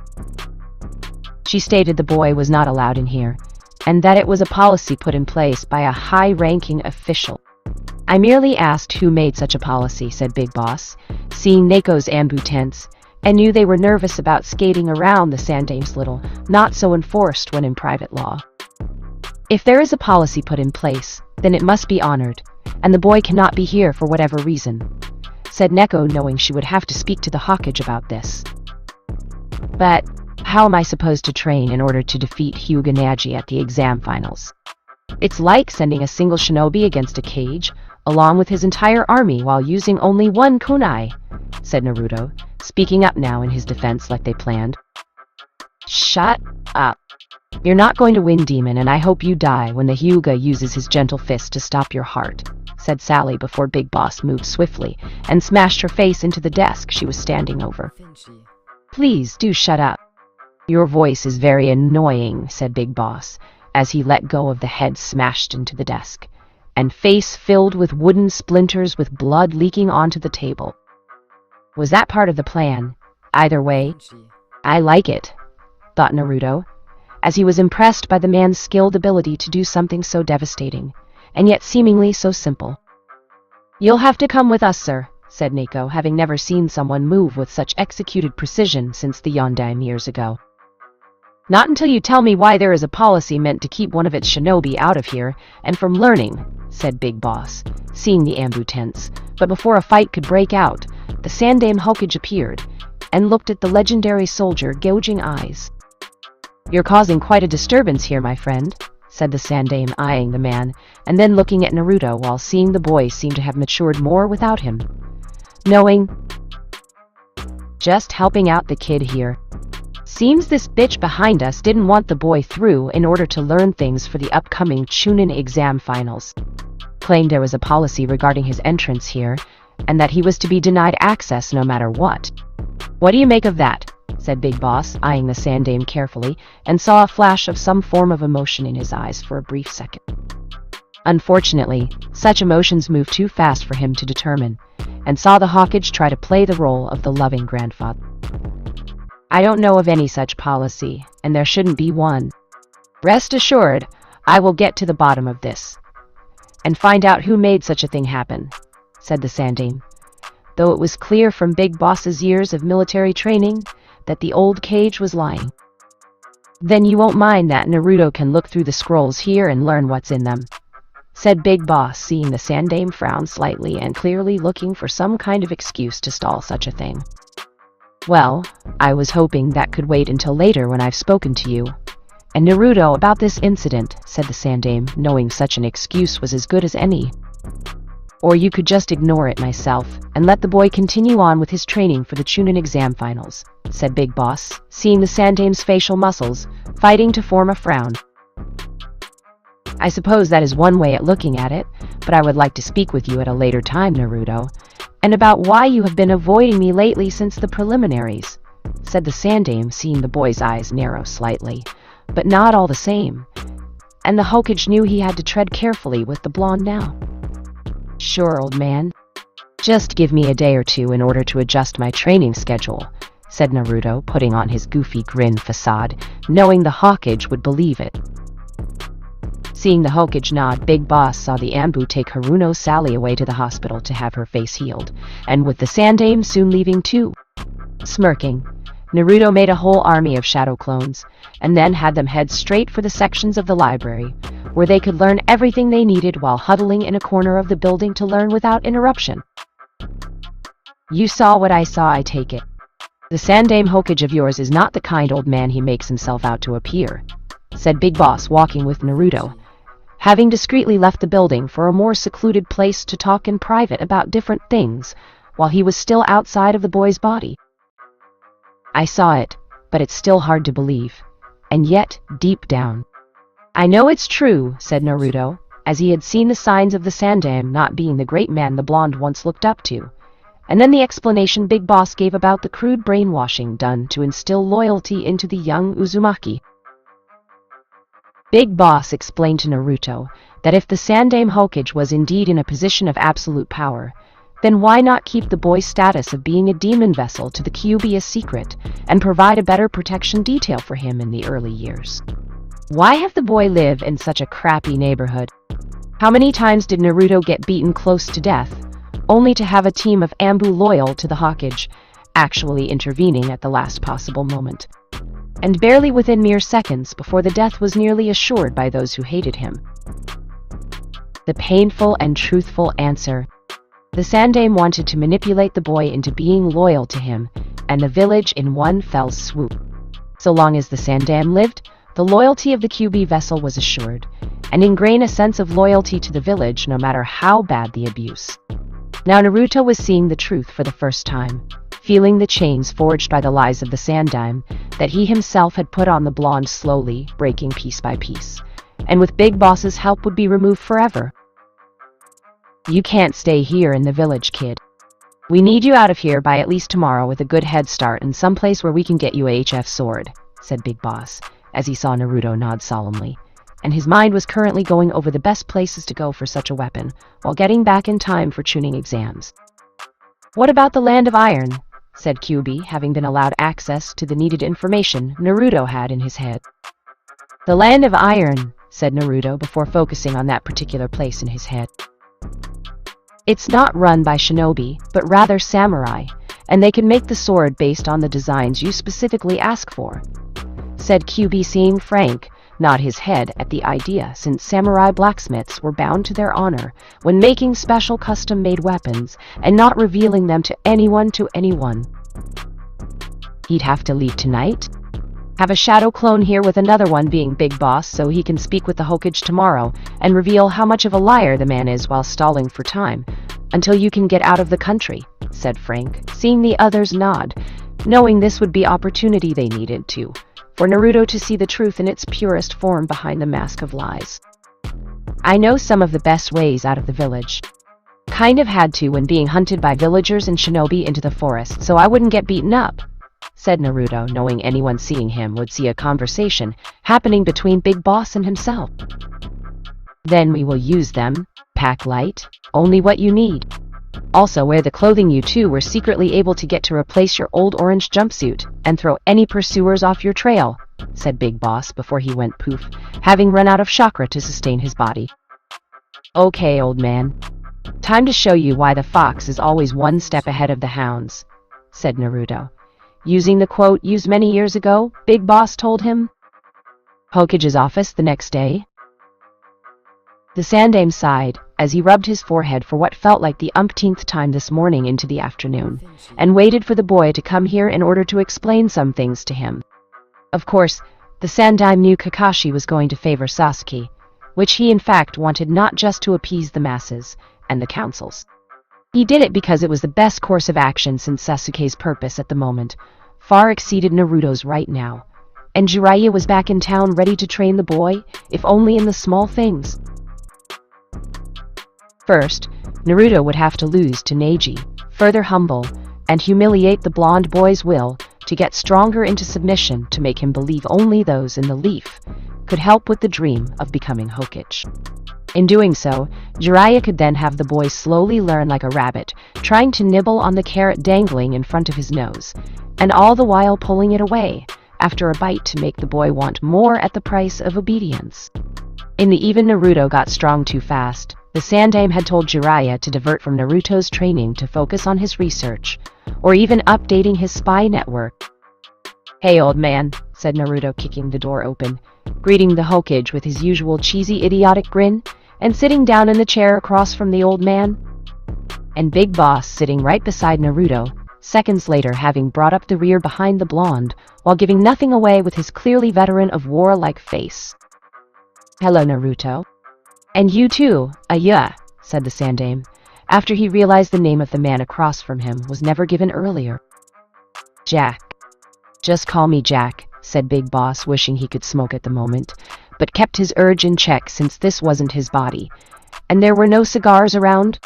She stated the boy was not allowed in here, and that it was a policy put in place by a high-ranking official. "I merely asked who made such a policy," said Big Boss, seeing Neko's Ambu tense, and knew they were nervous about skating around the Sandame's little, not so enforced when in private law. "If there is a policy put in place, then it must be honored, and the boy cannot be here for whatever reason," said Neko, knowing she would have to speak to the Hokage about this. "But how am I supposed to train in order to defeat Hyuga Neji at the exam finals? It's like sending a single shinobi against a cage, along with his entire army while using only one kunai," said Naruto, speaking up now in his defense like they planned. "Shut up. You're not going to win, demon, and I hope you die when the Hyuga uses his gentle fist to stop your heart," said Sally before Big Boss moved swiftly and smashed her face into the desk she was standing over. "Please do shut up. Your voice is very annoying," said Big Boss, as he let go of the head smashed into the desk, and face filled with wooden splinters with blood leaking onto the table. "Was that part of the plan? Either way, I like it," thought Naruto, as he was impressed by the man's skilled ability to do something so devastating, and yet seemingly so simple. "You'll have to come with us, sir," said Neko, having never seen someone move with such executed precision since the Yondaime years ago. "Not until you tell me why there is a policy meant to keep one of its shinobi out of here and from learning," said Big Boss, seeing the Ambu tense. But before a fight could break out, the Sandame Hokage appeared and looked at the legendary soldier, gouging eyes. "You're causing quite a disturbance here, my friend," said the Sandame, eyeing the man, and then looking at Naruto, while seeing the boy seem to have matured more without him. Knowing, "Just helping out the kid here. Seems this bitch behind us didn't want the boy through in order to learn things for the upcoming Chunin exam finals. Claimed there was a policy regarding his entrance here, and that he was to be denied access no matter what. What do you make of that?" said Big Boss, eyeing the Sandame carefully, and saw a flash of some form of emotion in his eyes for a brief second. Unfortunately, such emotions moved too fast for him to determine, and saw the Hawkage try to play the role of the loving grandfather. I don't know of any such policy, and there shouldn't be one. Rest assured, I will get to the bottom of this, and find out who made such a thing happen, said the Sandaime, though it was clear from Big Boss's years of military training that the old cage was lying. Then you won't mind that Naruto can look through the scrolls here and learn what's in them, said Big Boss, seeing the Sandaime frown slightly and clearly looking for some kind of excuse to stall such a thing. Well, I was hoping that could wait until later when I've spoken to you and Naruto about this incident, said the Sandaime, knowing such an excuse was as good as any. Or you could just ignore it myself and let the boy continue on with his training for the Chunin exam finals, said Big Boss, seeing the Sandaime's facial muscles fighting to form a frown. I suppose that is one way at looking at it, but I would like to speak with you at a later time, Naruto, and about why you have been avoiding me lately since the preliminaries, said the Sandaime, seeing the boy's eyes narrow slightly, but not all the same, and the Hokage knew he had to tread carefully with the blonde now. Sure, old man. Just give me a day or two in order to adjust my training schedule, said Naruto, putting on his goofy grin facade, knowing the Hokage would believe it. Seeing the Hokage nod, Big Boss saw the Anbu take Haruno Sally away to the hospital to have her face healed, and with the Sandaime soon leaving too. Smirking, Naruto made a whole army of shadow clones, and then had them head straight for the sections of the library, where they could learn everything they needed while huddling in a corner of the building to learn without interruption. You saw what I saw, I take it. The Sandaime Hokage of yours is not the kind old man he makes himself out to appear, said Big Boss, walking with Naruto, having discreetly left the building for a more secluded place to talk in private about different things, while he was still outside of the boy's body. I saw it, but it's still hard to believe, and yet, deep down, I know it's true, said Naruto, as he had seen the signs of the Sandaime not being the great man the blonde once looked up to, and then the explanation Big Boss gave about the crude brainwashing done to instill loyalty into the young Uzumaki. Big Boss explained to Naruto that if the Sandaime Hokage was indeed in a position of absolute power, then why not keep the boy's status of being a demon vessel to the Kyuubi a secret and provide a better protection detail for him in the early years? Why have the boy live in such a crappy neighborhood? How many times did Naruto get beaten close to death, only to have a team of Anbu loyal to the Hokage actually intervening at the last possible moment, and barely within mere seconds before the death was nearly assured by those who hated him? The painful and truthful answer: the Sandaime wanted to manipulate the boy into being loyal to him and the village in one fell swoop. So long as the Sandaime lived, the loyalty of the Kyuubi vessel was assured, and ingrain a sense of loyalty to the village no matter how bad the abuse. Now Naruto was seeing the truth for the first time, feeling the chains forged by the lies of the Sandaime that he himself had put on the blonde, slowly breaking piece by piece, and with Big Boss's help would be removed forever. You can't stay here in the village, kid. We need you out of here by at least tomorrow with a good head start and someplace where we can get you a HF sword, said Big Boss, as he saw Naruto nod solemnly, and his mind was currently going over the best places to go for such a weapon, while getting back in time for Chunin exams. What about the Land of Iron? Said Kyuubi, having been allowed access to the needed information Naruto had in his head. The Land of Iron, said Naruto before focusing on that particular place in his head. It's not run by shinobi, but rather samurai, and they can make the sword based on the designs you specifically ask for, said Kyuubi, seeing Frank nod his head at the idea, since samurai blacksmiths were bound to their honor when making special custom-made weapons and not revealing them to anyone. He'd have to leave tonight? Have a shadow clone here with another one being Big Boss so he can speak with the Hokage tomorrow and reveal how much of a liar the man is while stalling for time until you can get out of the country, said Frank, seeing the others nod, knowing this would be opportunity they needed for Naruto to see the truth in its purest form behind the mask of lies. I know some of the best ways out of the village. Kind of had to when being hunted by villagers and shinobi into the forest so I wouldn't get beaten up, said Naruto, knowing anyone seeing him would see a conversation happening between Big Boss and himself. Then we will use them. Pack light, only what you need. Also wear the clothing you two were secretly able to get to replace your old orange jumpsuit, and throw any pursuers off your trail, said Big Boss before he went poof, having run out of chakra to sustain his body. Okay, old man. Time to show you why the fox is always one step ahead of the hounds, said Naruto. Using the quote used many years ago, Big Boss told him. Hokage's office the next day. The Sandaime sighed as he rubbed his forehead for what felt like the umpteenth time this morning into the afternoon, and waited for the boy to come here in order to explain some things to him. Of course, the Sandaime knew Kakashi was going to favor Sasuke, which he in fact wanted not just to appease the masses and the councils. He did it because it was the best course of action since Sasuke's purpose at the moment far exceeded Naruto's right now, and Jiraiya was back in town ready to train the boy, if only in the small things. First, Naruto would have to lose to Neji, further humble and humiliate the blonde boy's will to get stronger into submission to make him believe only those in the leaf could help with the dream of becoming Hokage. In doing so, Jiraiya could then have the boy slowly learn like a rabbit, trying to nibble on the carrot dangling in front of his nose, and all the while pulling it away after a bite to make the boy want more at the price of obedience. In the even Naruto got strong too fast, the Sandaime had told Jiraiya to divert from Naruto's training to focus on his research, or even updating his spy network. Hey old man, said Naruto, kicking the door open, greeting the Hokage with his usual cheesy idiotic grin, and sitting down in the chair across from the old man. And Big Boss sitting right beside Naruto, seconds later having brought up the rear behind the blonde, while giving nothing away with his clearly veteran of war-like face. Hello Naruto. And you too, yeah, said the Sandaime, after he realized the name of the man across from him was never given earlier. Jack. Just call me Jack, said Big Boss, wishing he could smoke at the moment, but kept his urge in check since this wasn't his body, and there were no cigars around.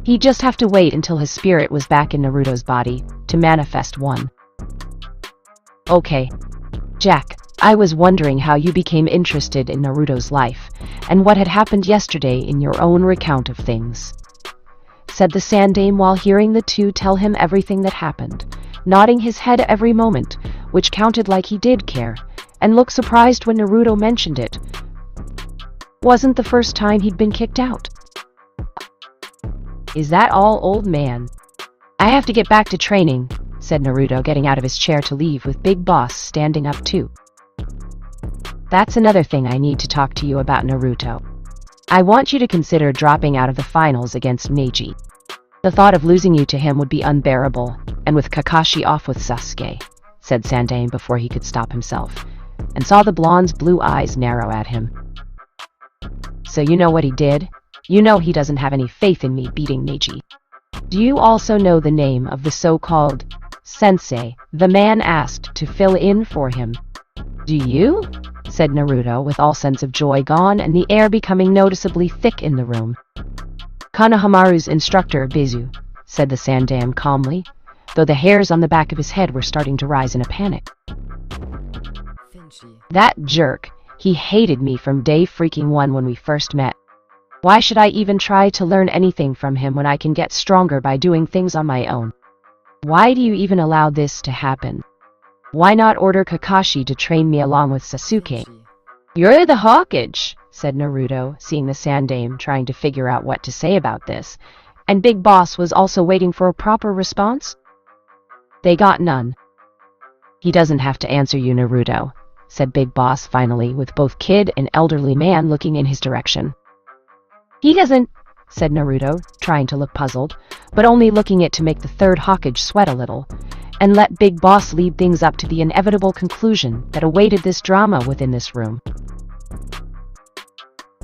He'd just have to wait until his spirit was back in Naruto's body to manifest one. Okay. Jack, I was wondering how you became interested in Naruto's life, and what had happened yesterday in your own recount of things, said the Sandaime while hearing the two tell him everything that happened, nodding his head every moment, which counted like he did care, and looked surprised when Naruto mentioned it. Wasn't the first time he'd been kicked out. Is that all, old man? I have to get back to training, said Naruto, getting out of his chair to leave with Big Boss standing up too. That's another thing I need to talk to you about, Naruto. I want you to consider dropping out of the finals against Neji. The thought of losing you to him would be unbearable, and with Kakashi off with Sasuke, said Sandaime before he could stop himself, and saw the blonde's blue eyes narrow at him. So you know what he did? You know he doesn't have any faith in me beating Neji. Do you also know the name of the so-called sensei the man asked to fill in for him? Do you? Said Naruto, with all sense of joy gone and the air becoming noticeably thick in the room. Konohamaru's instructor, Bizu, said the Sandaime calmly, though the hairs on the back of his head were starting to rise in a panic. That jerk, he hated me from day freaking one when we first met. Why should I even try to learn anything from him when I can get stronger by doing things on my own? Why do you even allow this to happen? Why not order Kakashi to train me along with Sasuke? You're the Hokage, said Naruto, seeing the Sandaime trying to figure out what to say about this, and Big Boss was also waiting for a proper response. They got none. He doesn't have to answer you, Naruto, said Big Boss finally, with both kid and elderly man looking in his direction. He doesn't, said Naruto, trying to look puzzled, but only looking it to make the third Hokage sweat a little, and let Big Boss lead things up to the inevitable conclusion that awaited this drama within this room.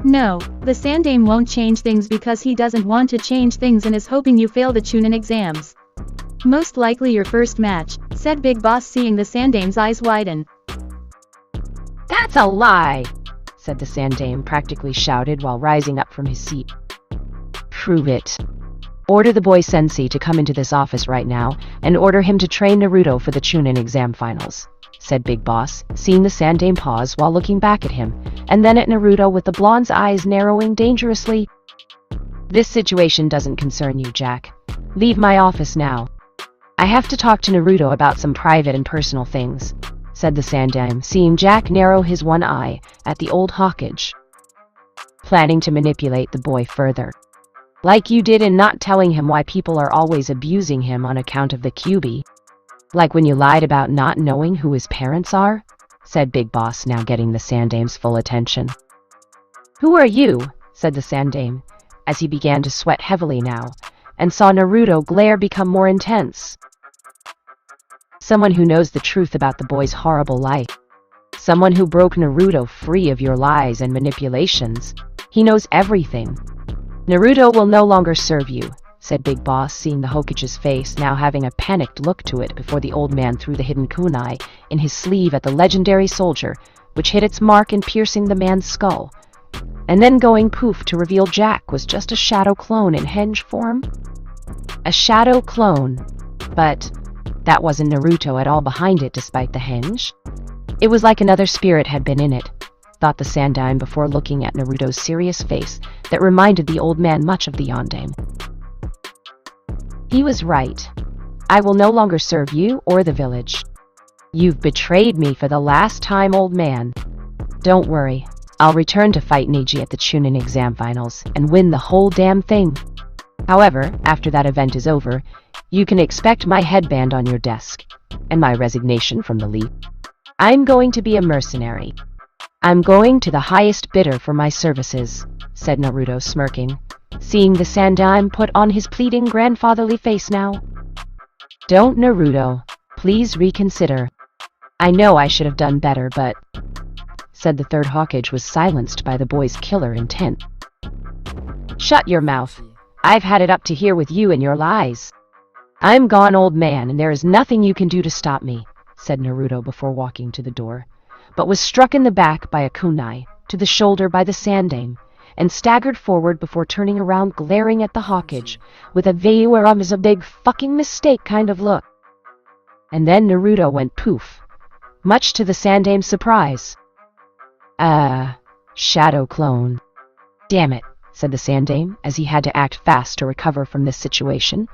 No, the Sandaime won't change things because he doesn't want to change things and is hoping you fail the Chunin exams. Most likely your first match, said Big Boss, seeing the Sandaime's eyes widen. That's a lie, said the Sandaime, practically shouted while rising up from his seat. Prove it. Order the boy Sensei to come into this office right now, and order him to train Naruto for the Chunin exam finals, said Big Boss, seeing the Sandame pause while looking back at him, and then at Naruto with the blonde's eyes narrowing dangerously. This situation doesn't concern you, Jack. Leave my office now. I have to talk to Naruto about some private and personal things, said the Sandame, seeing Jack narrow his one eye at the old Hawkage, planning to manipulate the boy further. Like you did in not telling him why people are always abusing him on account of the QB. Like when you lied about not knowing who his parents are, said Big Boss, now getting the Sandame's full attention. Who are you? Said the Sandame, as he began to sweat heavily now, and saw Naruto glare become more intense. Someone who knows the truth about the boy's horrible life. Someone who broke Naruto free of your lies and manipulations. He knows everything. Naruto will no longer serve you, said Big Boss, seeing the Hokage's face now having a panicked look to it before the old man threw the hidden kunai in his sleeve at the legendary soldier, which hit its mark in piercing the man's skull, and then going poof to reveal Jack was just a shadow clone in henge form. A shadow clone, but that wasn't Naruto at all behind it despite the henge. It was like another spirit had been in it, thought the Sandame before looking at Naruto's serious face that reminded the old man much of the Yondaime. He was right. I will no longer serve you or the village. You've betrayed me for the last time, old man. Don't worry, I'll return to fight Neji at the Chunin exam finals and win the whole damn thing. However, after that event is over, you can expect my headband on your desk, and my resignation from the league. I'm going to be a mercenary. I'm going to the highest bidder for my services, said Naruto, smirking, seeing the Sandame put on his pleading grandfatherly face now. Don't, Naruto. Please reconsider. I know I should have done better, but... said the third Hawkage was silenced by the boy's killer intent. Shut your mouth. I've had it up to here with you and your lies. I'm gone, old man, and there is nothing you can do to stop me, said Naruto before walking to the door, but was struck in the back by a kunai, to the shoulder by the Sandame, and staggered forward before turning around glaring at the Hawkage with a "Vayuarum is a big fucking mistake" kind of look. And then Naruto went poof, much to the Sandame's surprise. Shadow clone. Damn it, said the Sandame, as he had to act fast to recover from this situation,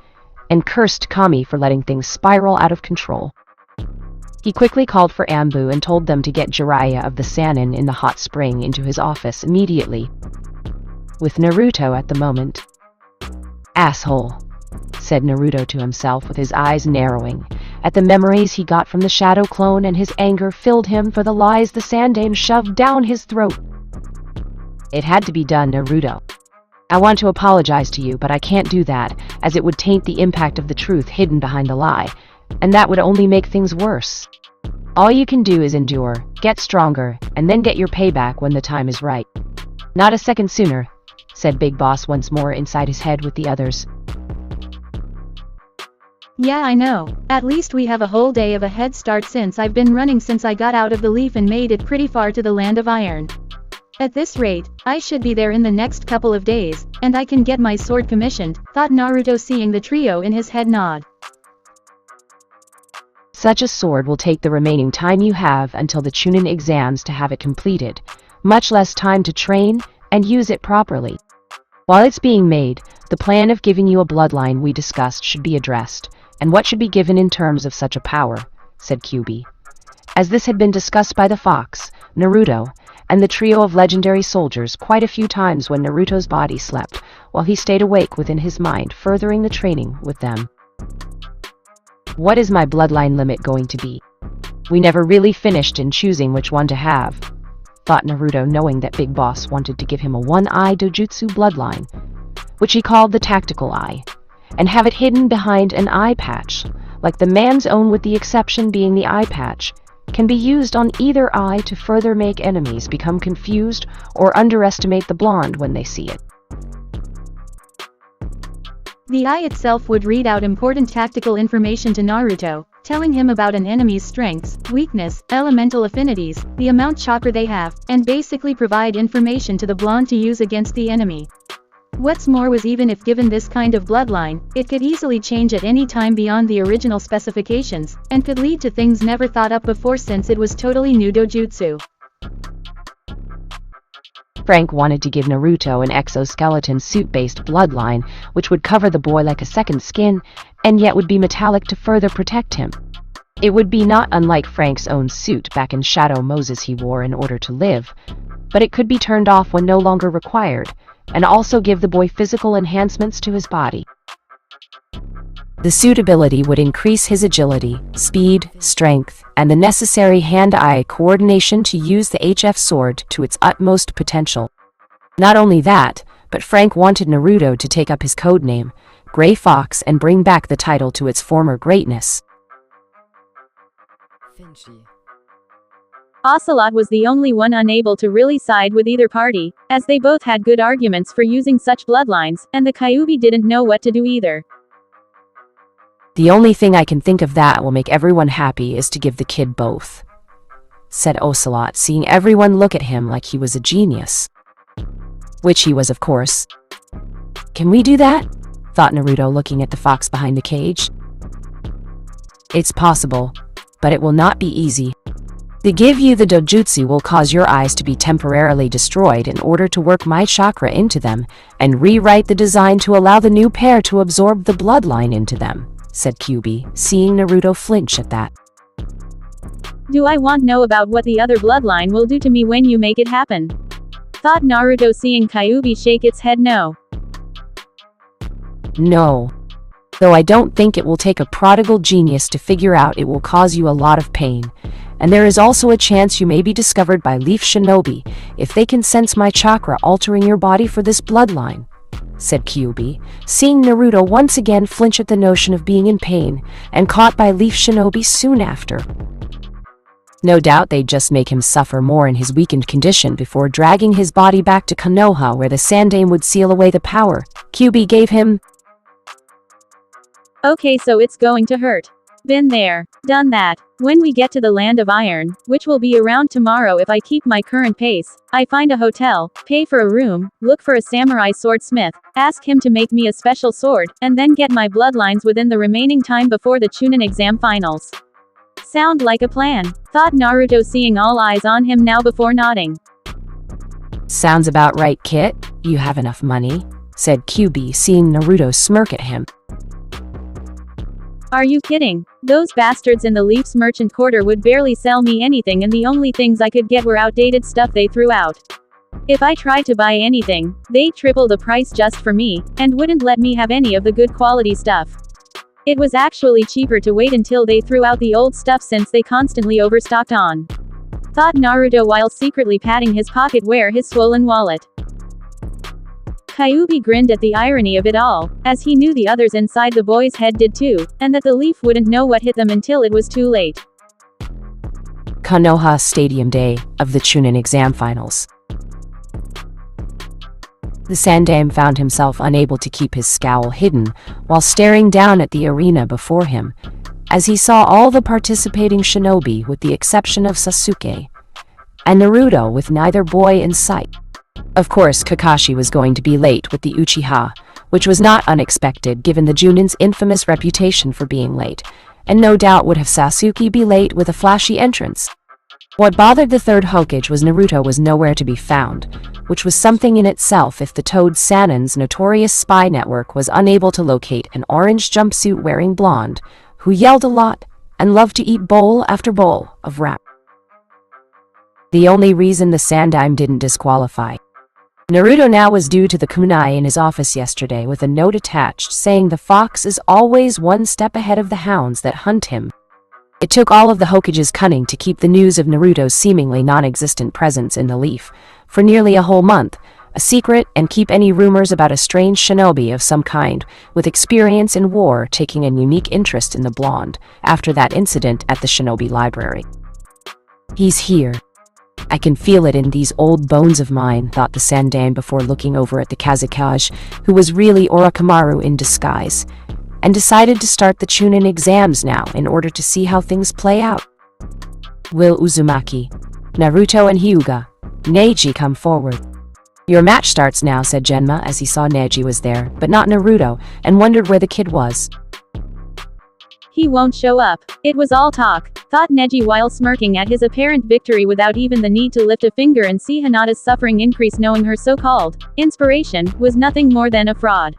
and cursed Kami for letting things spiral out of control. He quickly called for Ambu and told them to get Jiraiya of the Sannin in the hot spring into his office immediately, with Naruto at the moment. Asshole, said Naruto to himself with his eyes narrowing at the memories he got from the shadow clone, and his anger filled him for the lies the Sandame shoved down his throat. It had to be done, Naruto. I want to apologize to you, but I can't do that, as it would taint the impact of the truth hidden behind the lie, and that would only make things worse. All you can do is endure, get stronger, and then get your payback when the time is right. Not a second sooner, said Big Boss once more inside his head with the others. Yeah, I know. At least we have a whole day of a head start since I've been running since I got out of the leaf and made it pretty far to the land of iron. At this rate, I should be there in the next couple of days, and I can get my sword commissioned, thought Naruto, seeing the trio in his head nod. Such a sword will take the remaining time you have until the Chunin exams to have it completed, much less time to train and use it properly. While it's being made, the plan of giving you a bloodline we discussed should be addressed, and what should be given in terms of such a power, said QB. As this had been discussed by the Fox, Naruto, and the trio of legendary soldiers quite a few times when Naruto's body slept, while he stayed awake within his mind, furthering the training with them. What is my bloodline limit going to be? We never really finished in choosing which one to have, thought Naruto, knowing that Big Boss wanted to give him a one-eye dojutsu bloodline, which he called the tactical eye, and have it hidden behind an eye patch, like the man's own, with the exception being the eye patch can be used on either eye to further make enemies become confused or underestimate the blonde when they see it. The eye itself would read out important tactical information to Naruto, telling him about an enemy's strengths, weakness, elemental affinities, the amount chakra they have, and basically provide information to the blonde to use against the enemy. What's more was even if given this kind of bloodline, it could easily change at any time beyond the original specifications, and could lead to things never thought up before since it was totally new dojutsu. Frank wanted to give Naruto an exoskeleton suit-based bloodline, which would cover the boy like a second skin, and yet would be metallic to further protect him. It would be not unlike Frank's own suit back in Shadow Moses he wore in order to live, but it could be turned off when no longer required, and also give the boy physical enhancements to his body. The suit ability would increase his agility, speed, strength, and the necessary hand-eye coordination to use the HF sword to its utmost potential. Not only that, but Frank wanted Naruto to take up his codename, Gray Fox, and bring back the title to its former greatness. Ocelot was the only one unable to really side with either party, as they both had good arguments for using such bloodlines, and the Kyuubi didn't know what to do either. The only thing I can think of that will make everyone happy is to give the kid both, said Ocelot, seeing everyone look at him like he was a genius. Which he was, of course. Can we do that? Thought Naruto, looking at the fox behind the cage. It's possible, but it will not be easy. To give you the dojutsu will cause your eyes to be temporarily destroyed in order to work my chakra into them, and rewrite the design to allow the new pair to absorb the bloodline into them, said Kyuubi, seeing Naruto flinch at that. Do I want to know about what the other bloodline will do to me when you make it happen? Thought Naruto, seeing Kyuubi shake its head no. No. Though I don't think it will take a prodigal genius to figure out it will cause you a lot of pain, and there is also a chance you may be discovered by Leaf Shinobi if they can sense my chakra altering your body for this bloodline, said Kyuubi, seeing Naruto once again flinch at the notion of being in pain and caught by Leaf Shinobi soon after. No doubt they'd just make him suffer more in his weakened condition before dragging his body back to Konoha, where the Sandaime would seal away the power Kyuubi gave him. Okay, so it's going to hurt. Been there, done that. When we get to the Land of Iron, which will be around tomorrow if I keep my current pace, I find a hotel, pay for a room, look for a samurai swordsmith, ask him to make me a special sword, and then get my bloodlines within the remaining time before the Chunin exam finals. Sound like a plan, thought Naruto, seeing all eyes on him now before nodding. Sounds about right, Kit. You have enough money, said Kyuubi, seeing Naruto smirk at him. Are you kidding? Those bastards in the Leafs merchant quarter would barely sell me anything, and the only things I could get were outdated stuff they threw out. If I tried to buy anything, they'd triple the price just for me, and wouldn't let me have any of the good quality stuff. It was actually cheaper to wait until they threw out the old stuff since they constantly overstocked on. Thought Naruto while secretly patting his pocket where his swollen wallet. Kyuubi grinned at the irony of it all, as he knew the others inside the boy's head did too, and that the Leaf wouldn't know what hit them until it was too late. Konoha Stadium Day of the Chunin exam finals. The Sandaime found himself unable to keep his scowl hidden while staring down at the arena before him, as he saw all the participating shinobi with the exception of Sasuke, and Naruto with neither boy in sight. Of course, Kakashi was going to be late with the Uchiha, which was not unexpected given the Junin's infamous reputation for being late, and no doubt would have Sasuke be late with a flashy entrance. What bothered the third Hokage was Naruto was nowhere to be found, which was something in itself if the Toad Sannin's notorious spy network was unable to locate an orange jumpsuit-wearing blonde who yelled a lot and loved to eat bowl after bowl of rap. The only reason the Sandaime didn't disqualify Naruto now was due to the kunai in his office yesterday with a note attached saying the fox is always one step ahead of the hounds that hunt him. It took all of the Hokage's cunning to keep the news of Naruto's seemingly non-existent presence in the Leaf for nearly a whole month a secret, and keep any rumors about a strange shinobi of some kind with experience in war taking a unique interest in the blonde after that incident at the shinobi library. He's here. I can feel it in these old bones of mine, thought the Sandaime before looking over at the Kazekage, who was really Orochimaru in disguise, and decided to start the Chunin exams now in order to see how things play out. Will Uzumaki, Naruto and Hyuga, Neji come forward? Your match starts now, said Genma as he saw Neji was there, but not Naruto, and wondered where the kid was. He won't show up. It was all talk, thought Neji while smirking at his apparent victory without even the need to lift a finger and see Hinata's suffering increase, knowing her so-called inspiration was nothing more than a fraud.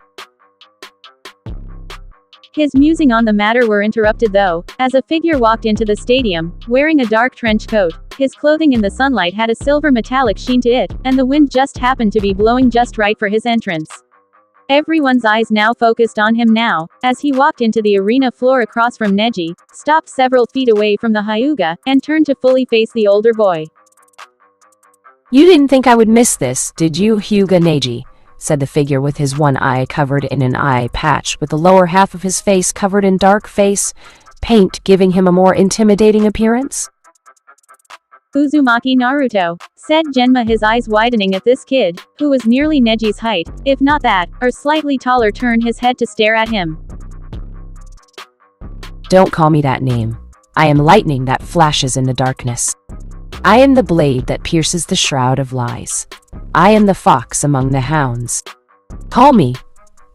His musing on the matter were interrupted though, as a figure walked into the stadium, wearing a dark trench coat. His clothing in the sunlight had a silver metallic sheen to it, and the wind just happened to be blowing just right for his entrance. Everyone's eyes now focused on him now, as he walked into the arena floor across from Neji, stopped several feet away from the Hyuga, and turned to fully face the older boy. You didn't think I would miss this, did you, Hyuga Neji? Said the figure with his one eye covered in an eye patch, with the lower half of his face covered in dark face paint, giving him a more intimidating appearance. Uzumaki Naruto, said Genma, his eyes widening at this kid, who was nearly Neji's height, if not that, or slightly taller, turned his head to stare at him. Don't call me that name. I am lightning that flashes in the darkness. I am the blade that pierces the shroud of lies. I am the fox among the hounds. Call me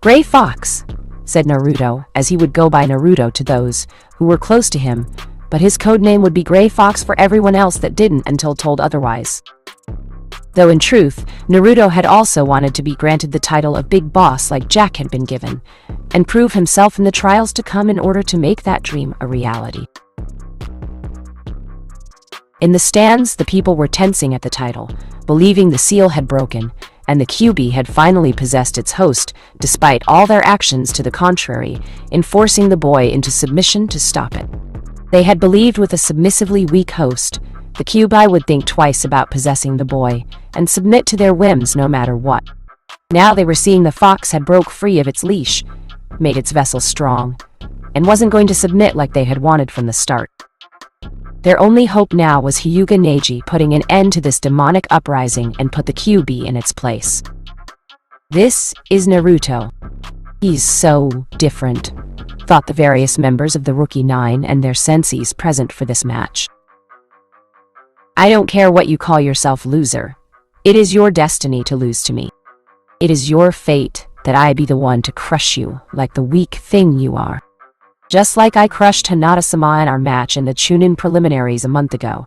Gray Fox, said Naruto, as he would go by Naruto to those who were close to him, but his code name would be Gray Fox for everyone else that didn't until told otherwise. Though in truth, Naruto had also wanted to be granted the title of Big Boss like Jack had been given, and prove himself in the trials to come in order to make that dream a reality. In the stands, the people were tensing at the title, believing the seal had broken, and the QB had finally possessed its host, despite all their actions to the contrary, in forcing the boy into submission to stop it. They had believed with a submissively weak host, the QB would think twice about possessing the boy, and submit to their whims no matter what. Now they were seeing the fox had broke free of its leash, made its vessel strong, and wasn't going to submit like they had wanted from the start. Their only hope now was Hyuga Neji putting an end to this demonic uprising and put the QB in its place. This is Naruto. He's so different, thought the various members of the Rookie Nine and their senseis present for this match. I don't care what you call yourself, loser. It is your destiny to lose to me. It is your fate that I be the one to crush you like the weak thing you are. Just like I crushed Hinata-sama in our match in the Chunin preliminaries a month ago,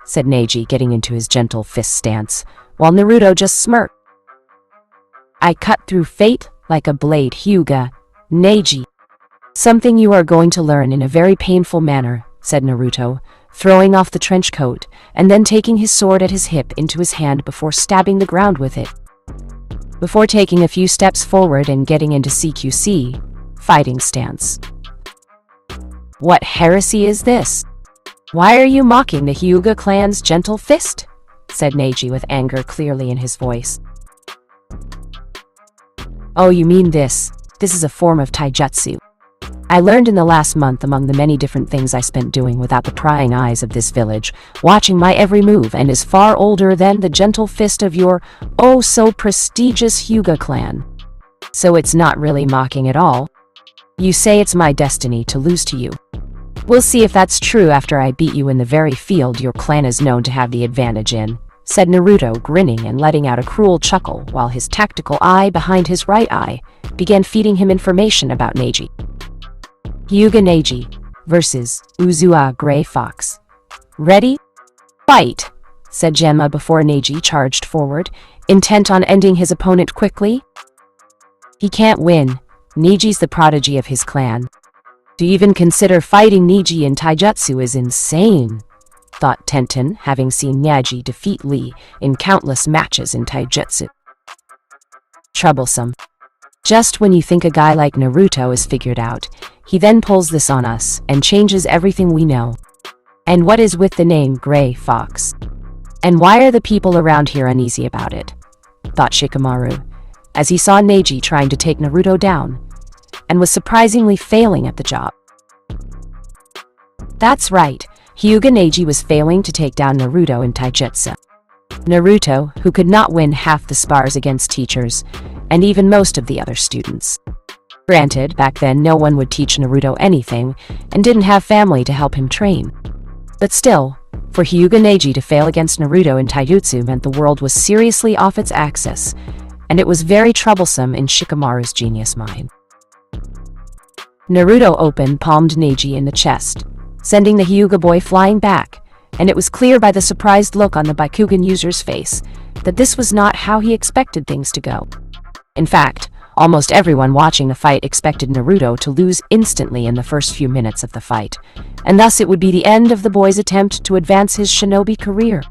said Neji, getting into his gentle fist stance, while Naruto just smirked. I cut through fate like a blade, Hyuga Neji. Something you are going to learn in a very painful manner, said Naruto, throwing off the trench coat, and then taking his sword at his hip into his hand before stabbing the ground with it. Before taking a few steps forward and getting into CQC, fighting stance. What heresy is this? Why are you mocking the Hyuga clan's gentle fist? Said Neji with anger clearly in his voice. Oh, you mean this. This is a form of taijutsu. I learned in the last month among the many different things I spent doing without the prying eyes of this village, watching my every move, and is far older than the gentle fist of your oh so prestigious Hyuga clan. So it's not really mocking at all. You say it's my destiny to lose to you. We'll see if that's true after I beat you in the very field your clan is known to have the advantage in, said Naruto, grinning and letting out a cruel chuckle while his tactical eye behind his right eye began feeding him information about Neji. Hyuga Neji versus Uzua Gray Fox. Ready? Fight, said Genma before Neji charged forward, intent on ending his opponent quickly. He can't win. Neji's the prodigy of his clan. To even consider fighting Neji in taijutsu is insane, thought Tenten, having seen Neji defeat Lee in countless matches in taijutsu. Troublesome. Just when you think a guy like Naruto is figured out, he then pulls this on us and changes everything we know. And what is with the name Gray Fox? And why are the people around here uneasy about it? Thought Shikamaru, as he saw Neji trying to take Naruto down, and was surprisingly failing at the job. That's right, Hyuga Neji was failing to take down Naruto in taijutsu. Naruto, who could not win half the spars against teachers, and even most of the other students. Granted, back then no one would teach Naruto anything, and didn't have family to help him train. But still, For Hyuga Neji to fail against Naruto in taijutsu meant the world was seriously off its axis, and it was very troublesome in Shikamaru's genius mind. Naruto open-palmed Neji in the chest, sending the Hyuga boy flying back, and it was clear by the surprised look on the Byakugan user's face that this was not how he expected things to go. In fact, almost everyone watching the fight expected Naruto to lose instantly in the first few minutes of the fight, and thus it would be the end of the boy's attempt to advance his shinobi career.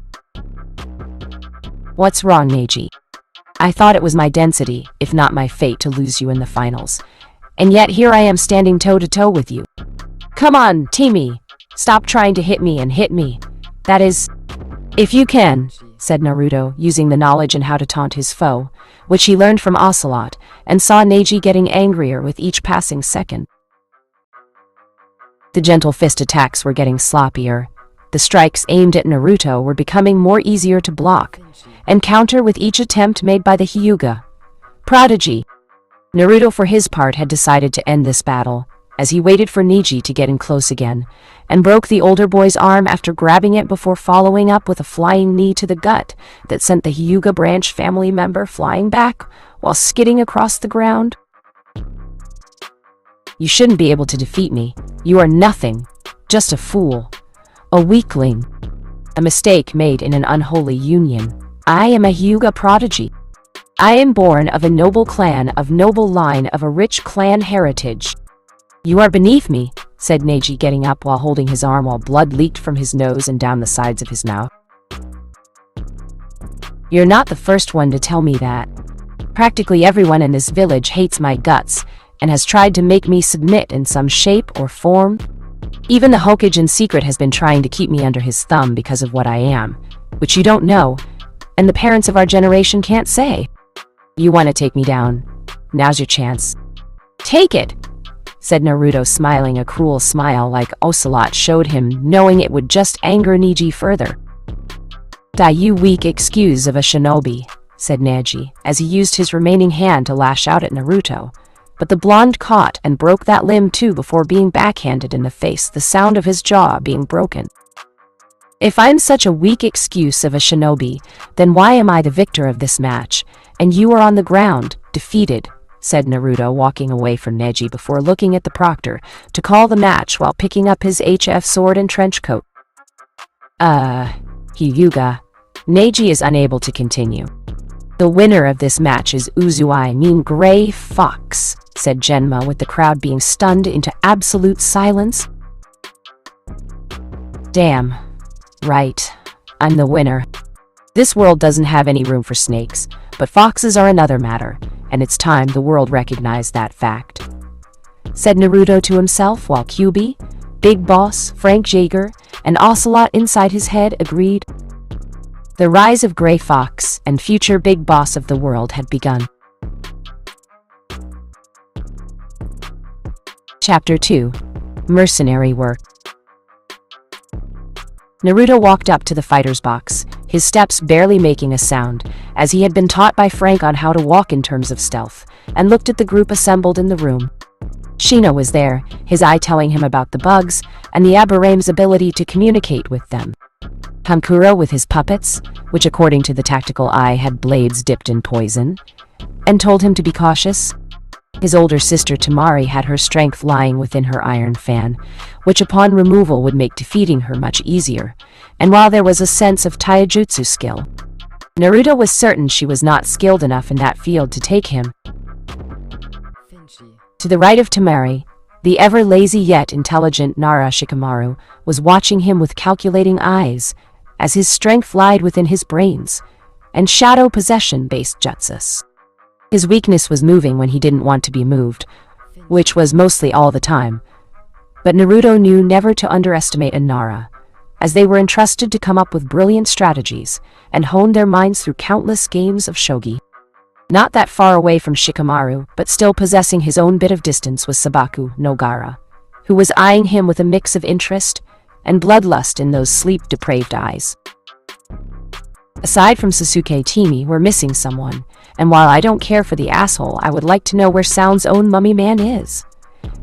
What's wrong, Neji? I thought it was my density, if not my fate, to lose you in the finals. And yet here I am standing toe-to-toe with you. Come on, Teamy! Stop trying to hit me and hit me. That is, if you can, said Naruto, using the knowledge in how to taunt his foe, which he learned from Ocelot, and saw Neji getting angrier with each passing second. The gentle fist attacks were getting sloppier. The strikes aimed at Naruto were becoming more easier to block and counter with each attempt made by the Hyuga prodigy. Naruto, for his part, had decided to end this battle, as he waited for Neji to get in close again, and broke the older boy's arm after grabbing it before following up with a flying knee to the gut that sent the Hyuga branch family member flying back while skidding across the ground. You shouldn't be able to defeat me. You are nothing. Just a fool. A weakling. A mistake made in an unholy union. I am a Hyuga prodigy. I am born of a noble clan, of noble line, of a rich clan heritage. You are beneath me, said Neji, getting up while holding his arm while blood leaked from his nose and down the sides of his mouth. You're not the first one to tell me that. Practically everyone in this village hates my guts and has tried to make me submit in some shape or form. Even the Hokage in secret has been trying to keep me under his thumb because of what I am, which you don't know, and the parents of our generation can't say. You want to take me down. Now's your chance. Take it, said Naruto, smiling a cruel smile like Ocelot showed him, knowing it would just anger Neji further. Die, you weak excuse of a shinobi, said Neji, as he used his remaining hand to lash out at Naruto, but the blonde caught and broke that limb too before being backhanded in the face, the sound of his jaw being broken. If I'm such a weak excuse of a shinobi, then why am I the victor of this match, and you are on the ground, defeated, said Naruto, walking away from Neji before looking at the proctor to call the match while picking up his HF sword and trench coat. Hyuga. Neji is unable to continue. The winner of this match is Gray Fox, said Genma, with the crowd being stunned into absolute silence. Damn. Right. I'm the winner. This world doesn't have any room for snakes, but foxes are another matter, and it's time the world recognized that fact, said Naruto to himself while QB, Big Boss, Frank Jaeger, and Ocelot inside his head agreed. The rise of Gray Fox and future Big Boss of the world had begun. Chapter 2. Mercenary Work. Naruto walked up to the fighter's box, his steps barely making a sound, as he had been taught by Frank on how to walk in terms of stealth, and looked at the group assembled in the room. Shino was there, his eye telling him about the bugs, and the Abarame's ability to communicate with them. Kankuro with his puppets, which according to the tactical eye had blades dipped in poison, and told him to be cautious. His older sister Tamari had her strength lying within her iron fan, which upon removal would make defeating her much easier, and while there was a sense of taijutsu skill, Naruto was certain she was not skilled enough in that field to take him. To the right of Tamari, the ever-lazy yet intelligent Nara Shikamaru was watching him with calculating eyes, as his strength lied within his brains, and shadow possession-based jutsus. His weakness was moving when he didn't want to be moved, which was mostly all the time. But Naruto knew never to underestimate a Nara, as they were entrusted to come up with brilliant strategies and hone their minds through countless games of shogi. Not that far away from Shikamaru, but still possessing his own bit of distance, was Sabaku no Gaara, who was eyeing him with a mix of interest and bloodlust in those sleep-depraved eyes. Aside from Sasuke, Teamy, we're missing someone, and while I don't care for the asshole, I would like to know where Sound's own mummy man is,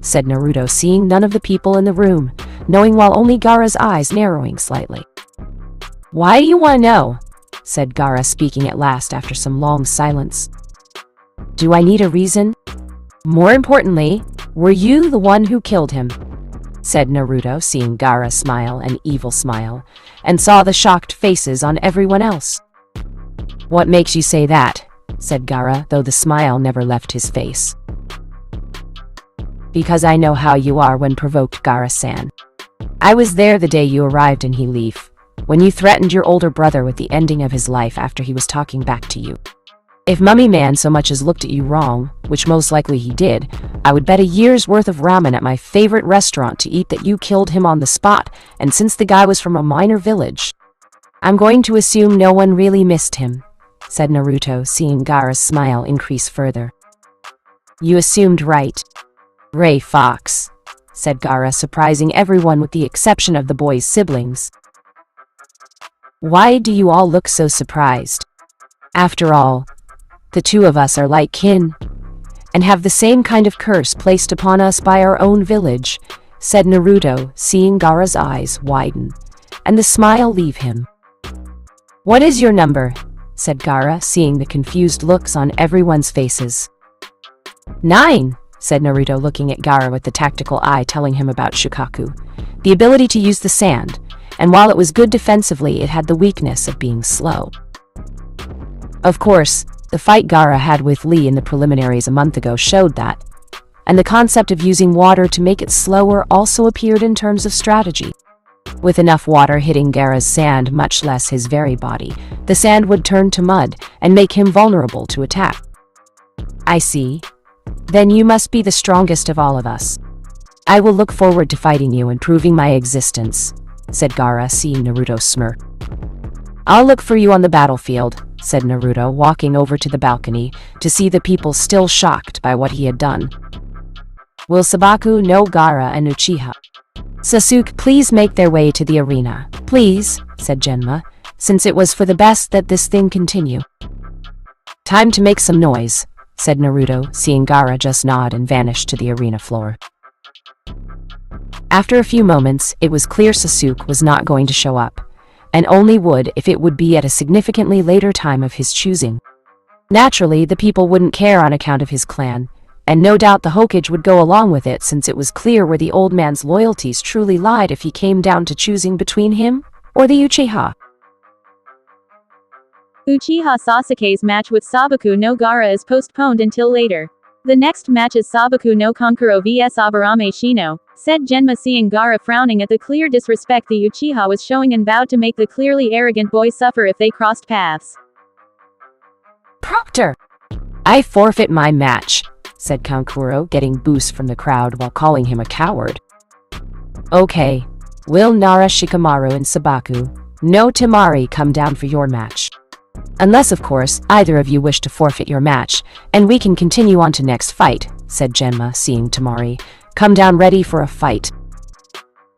said Naruto, seeing none of the people in the room, knowing while only Gaara's eyes narrowing slightly. Why do you want to know? Said Gaara, speaking at last after some long silence. Do I need a reason? More importantly, were you the one who killed him? Said Naruto, seeing Gaara smile an evil smile, and saw the shocked faces on everyone else. What makes you say that? Said Gaara, though the smile never left his face. Because I know how you are when provoked, Gaara-san. I was there the day you arrived in Leaf, when you threatened your older brother with the ending of his life after he was talking back to you. If Mummy Man so much as looked at you wrong, which most likely he did, I would bet a year's worth of ramen at my favorite restaurant to eat that you killed him on the spot, and since the guy was from a minor village, I'm going to assume no one really missed him, said Naruto, seeing Gaara's smile increase further. You assumed right. Ray Fox, said Gaara, surprising everyone with the exception of the boy's siblings. Why do you all look so surprised? After all, the two of us are like kin, and have the same kind of curse placed upon us by our own village, said Naruto, seeing Gaara's eyes widen, and the smile leave him. What is your number? Said Gaara, seeing the confused looks on everyone's faces. 9, said Naruto, looking at Gaara with the tactical eye telling him about Shukaku, the ability to use the sand, and while it was good defensively, it had the weakness of being slow. Of course, the fight Gaara had with Lee in the preliminaries a month ago showed that, and the concept of using water to make it slower also appeared in terms of strategy. With enough water hitting Gaara's sand, much less his very body, the sand would turn to mud and make him vulnerable to attack. I see. Then you must be the strongest of all of us. I will look forward to fighting you and proving my existence, said Gaara, seeing Naruto smirk. I'll look for you on the battlefield, said Naruto, walking over to the balcony to see the people still shocked by what he had done. Will Sabaku, no Gaara, and Uchiha Sasuke please make their way to the arena? Please, said Genma, since it was for the best that this thing continue. Time to make some noise, said Naruto, seeing Gaara just nod and vanish to the arena floor. After a few moments, it was clear Sasuke was not going to show up, and only would if it would be at a significantly later time of his choosing. Naturally, the people wouldn't care on account of his clan, and no doubt the Hokage would go along with it since it was clear where the old man's loyalties truly lied if he came down to choosing between him or the Uchiha. Uchiha Sasuke's match with Sabaku no Gaara is postponed until later. The next match is Sabaku no Kankuro vs Aburame Shino, said Genma, seeing Gaara frowning at the clear disrespect the Uchiha was showing and vowed to make the clearly arrogant boy suffer if they crossed paths. Proctor! I forfeit my match, said Kankuro, getting boosts from the crowd while calling him a coward. Okay, will Nara, Shikamaru, and Sabaku no Temari come down for your match? Unless, of course, either of you wish to forfeit your match, and we can continue on to next fight, said Genma, seeing Temari come down ready for a fight.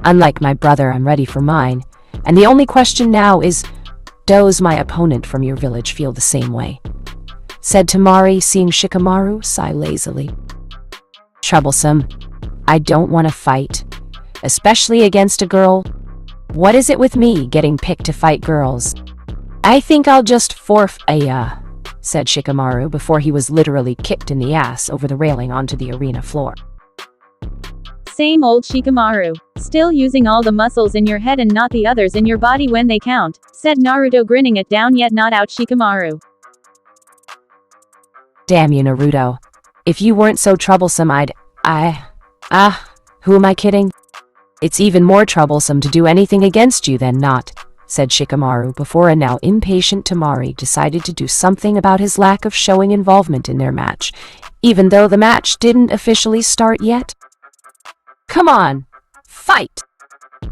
Unlike my brother, I'm ready for mine, and the only question now is, does my opponent from your village feel the same way? Said Temari, seeing Shikamaru sigh lazily. Troublesome. I don't want to fight, especially against a girl. What is it with me getting picked to fight girls? I think I'll just said Shikamaru before he was literally kicked in the ass over the railing onto the arena floor. Same old Shikamaru. Still using all the muscles in your head and not the others in your body when they count, said Naruto, grinning at down yet not out Shikamaru. Damn you, Naruto. If you weren't so troublesome, who am I kidding? It's even more troublesome to do anything against you than not, said Shikamaru before a now impatient Temari decided to do something about his lack of showing involvement in their match, even though the match didn't officially start yet. Come on, fight!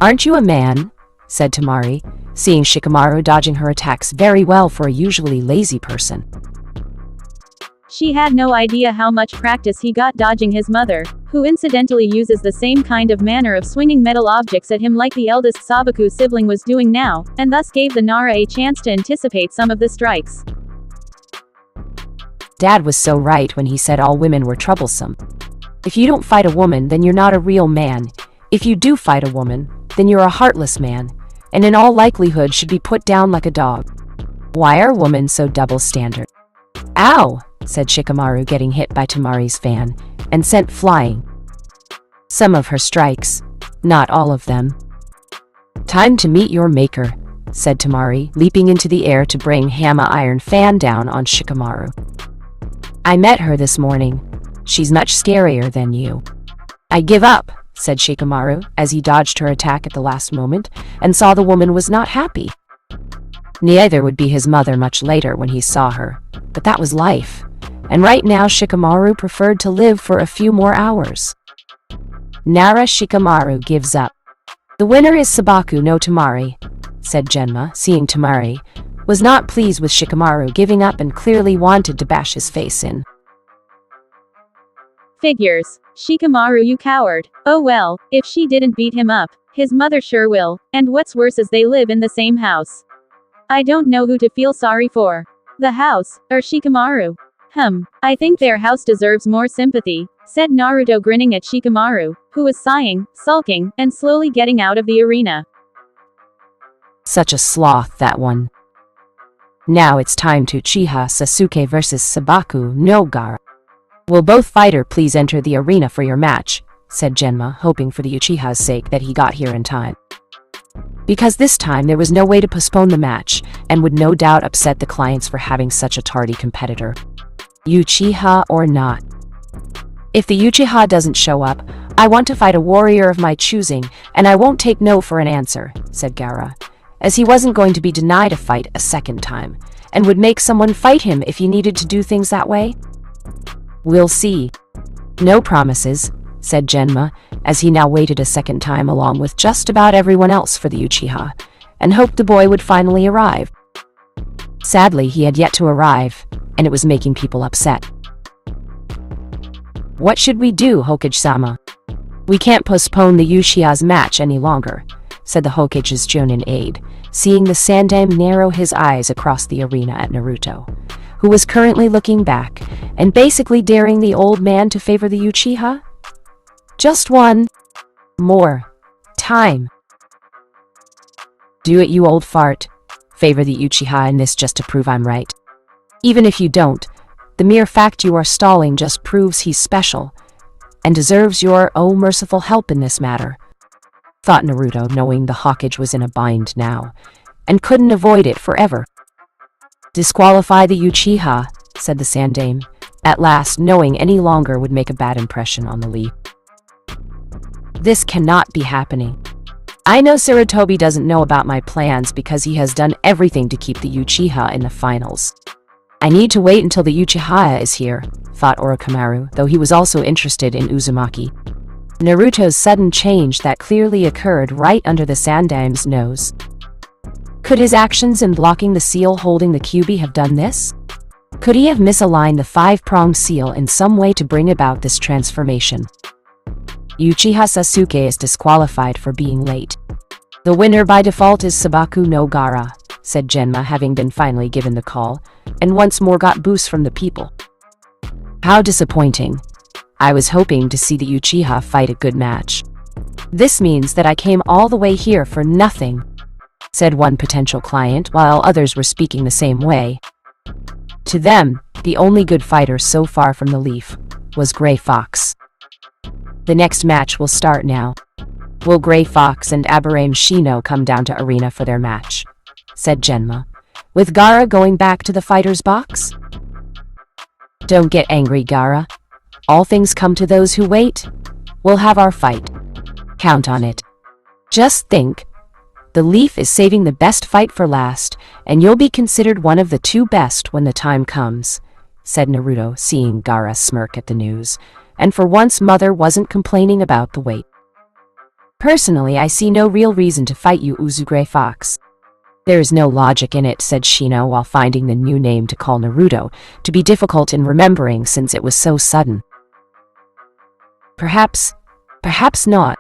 Aren't you a man? Said Temari, seeing Shikamaru dodging her attacks very well for a usually lazy person. She had no idea how much practice he got dodging his mother, who incidentally uses the same kind of manner of swinging metal objects at him like the eldest Sabaku sibling was doing now, and thus gave the Nara a chance to anticipate some of the strikes. Dad was so right when he said all women were troublesome. If you don't fight a woman, then you're not a real man. If you do fight a woman, then you're a heartless man, and in all likelihood should be put down like a dog. Why are women so double standard? Ow, said Shikamaru, getting hit by Tamari's fan and sent flying. Some of her strikes, not all of them. Time to meet your maker, said Tamari, leaping into the air to bring Hama Iron Fan down on Shikamaru. I met her this morning. She's much scarier than you. I give up, said Shikamaru, as he dodged her attack at the last moment and saw the woman was not happy. Neither would be his mother much later when he saw her, but that was life, and right now Shikamaru preferred to live for a few more hours. Nara Shikamaru gives up. The winner is Sabaku no Tamari, said Genma, seeing Tamari was not pleased with Shikamaru giving up and clearly wanted to bash his face in. Figures. Shikamaru, you coward. Oh well, if she didn't beat him up, his mother sure will, and what's worse is they live in the same house. I don't know who to feel sorry for. The house, or Shikamaru? I think their house deserves more sympathy, said Naruto, grinning at Shikamaru, who was sighing, sulking, and slowly getting out of the arena. Such a sloth, that one. Now it's time to Uchiha Sasuke versus Sabaku no Gaara. Will both fighter please enter the arena for your match, said Genma, hoping for the Uchiha's sake that he got here in time. Because this time there was no way to postpone the match, and would no doubt upset the clients for having such a tardy competitor. Uchiha or not. If the Uchiha doesn't show up, I want to fight a warrior of my choosing, and I won't take no for an answer, said Gaara, as he wasn't going to be denied a fight a second time, and would make someone fight him if he needed to do things that way. We'll see. No promises, said Genma, as he now waited a second time along with just about everyone else for the Uchiha, and hoped the boy would finally arrive. Sadly, he had yet to arrive, and it was making people upset. What should we do, Hokage-sama? We can't postpone the Uchiha's match any longer, said the Hokage's Jonin aide, seeing the Sandame narrow his eyes across the arena at Naruto, who was currently looking back and basically daring the old man to favor the Uchiha. Just one more time. Do it, you old fart. Favor the Uchiha in this just to prove I'm right. Even if you don't, the mere fact you are stalling just proves he's special and deserves your, oh, merciful help in this matter, thought Naruto, knowing the Hokage was in a bind now and couldn't avoid it forever. Disqualify the Uchiha, said the Sandame, at last, knowing any longer would make a bad impression on the Lee. This cannot be happening. I know Sarutobi doesn't know about my plans because he has done everything to keep the Uchiha in the finals. I need to wait until the Uchiha is here, thought Orochimaru, though he was also interested in Uzumaki. Naruto's sudden change that clearly occurred right under the Sandame's nose. Could his actions in blocking the seal holding the Kyuubi have done this? Could he have misaligned the five-pronged seal in some way to bring about this transformation? Uchiha Sasuke is disqualified for being late. The winner by default is Sabaku no Gaara, said Genma, having been finally given the call, and once more got boosts from the people. How disappointing. I was hoping to see the Uchiha fight a good match. This means that I came all the way here for nothing, said one potential client, while others were speaking the same way. To them, the only good fighter so far from the Leaf was Gray Fox. The next match will start now. Will Gray Fox and Aburame Shino come down to arena for their match? Said Genma, with Gaara going back to the fighter's box? Don't get angry, Gaara. All things come to those who wait. We'll have our fight. Count on it. Just think. The Leaf is saving the best fight for last, and you'll be considered one of the two best when the time comes, said Naruto, seeing Gaara smirk at the news, and for once Mother wasn't complaining about the wait. Personally, I see no real reason to fight you, Gray Fox. There is no logic in it, said Shino, while finding the new name to call Naruto to be difficult in remembering since it was so sudden. Perhaps not.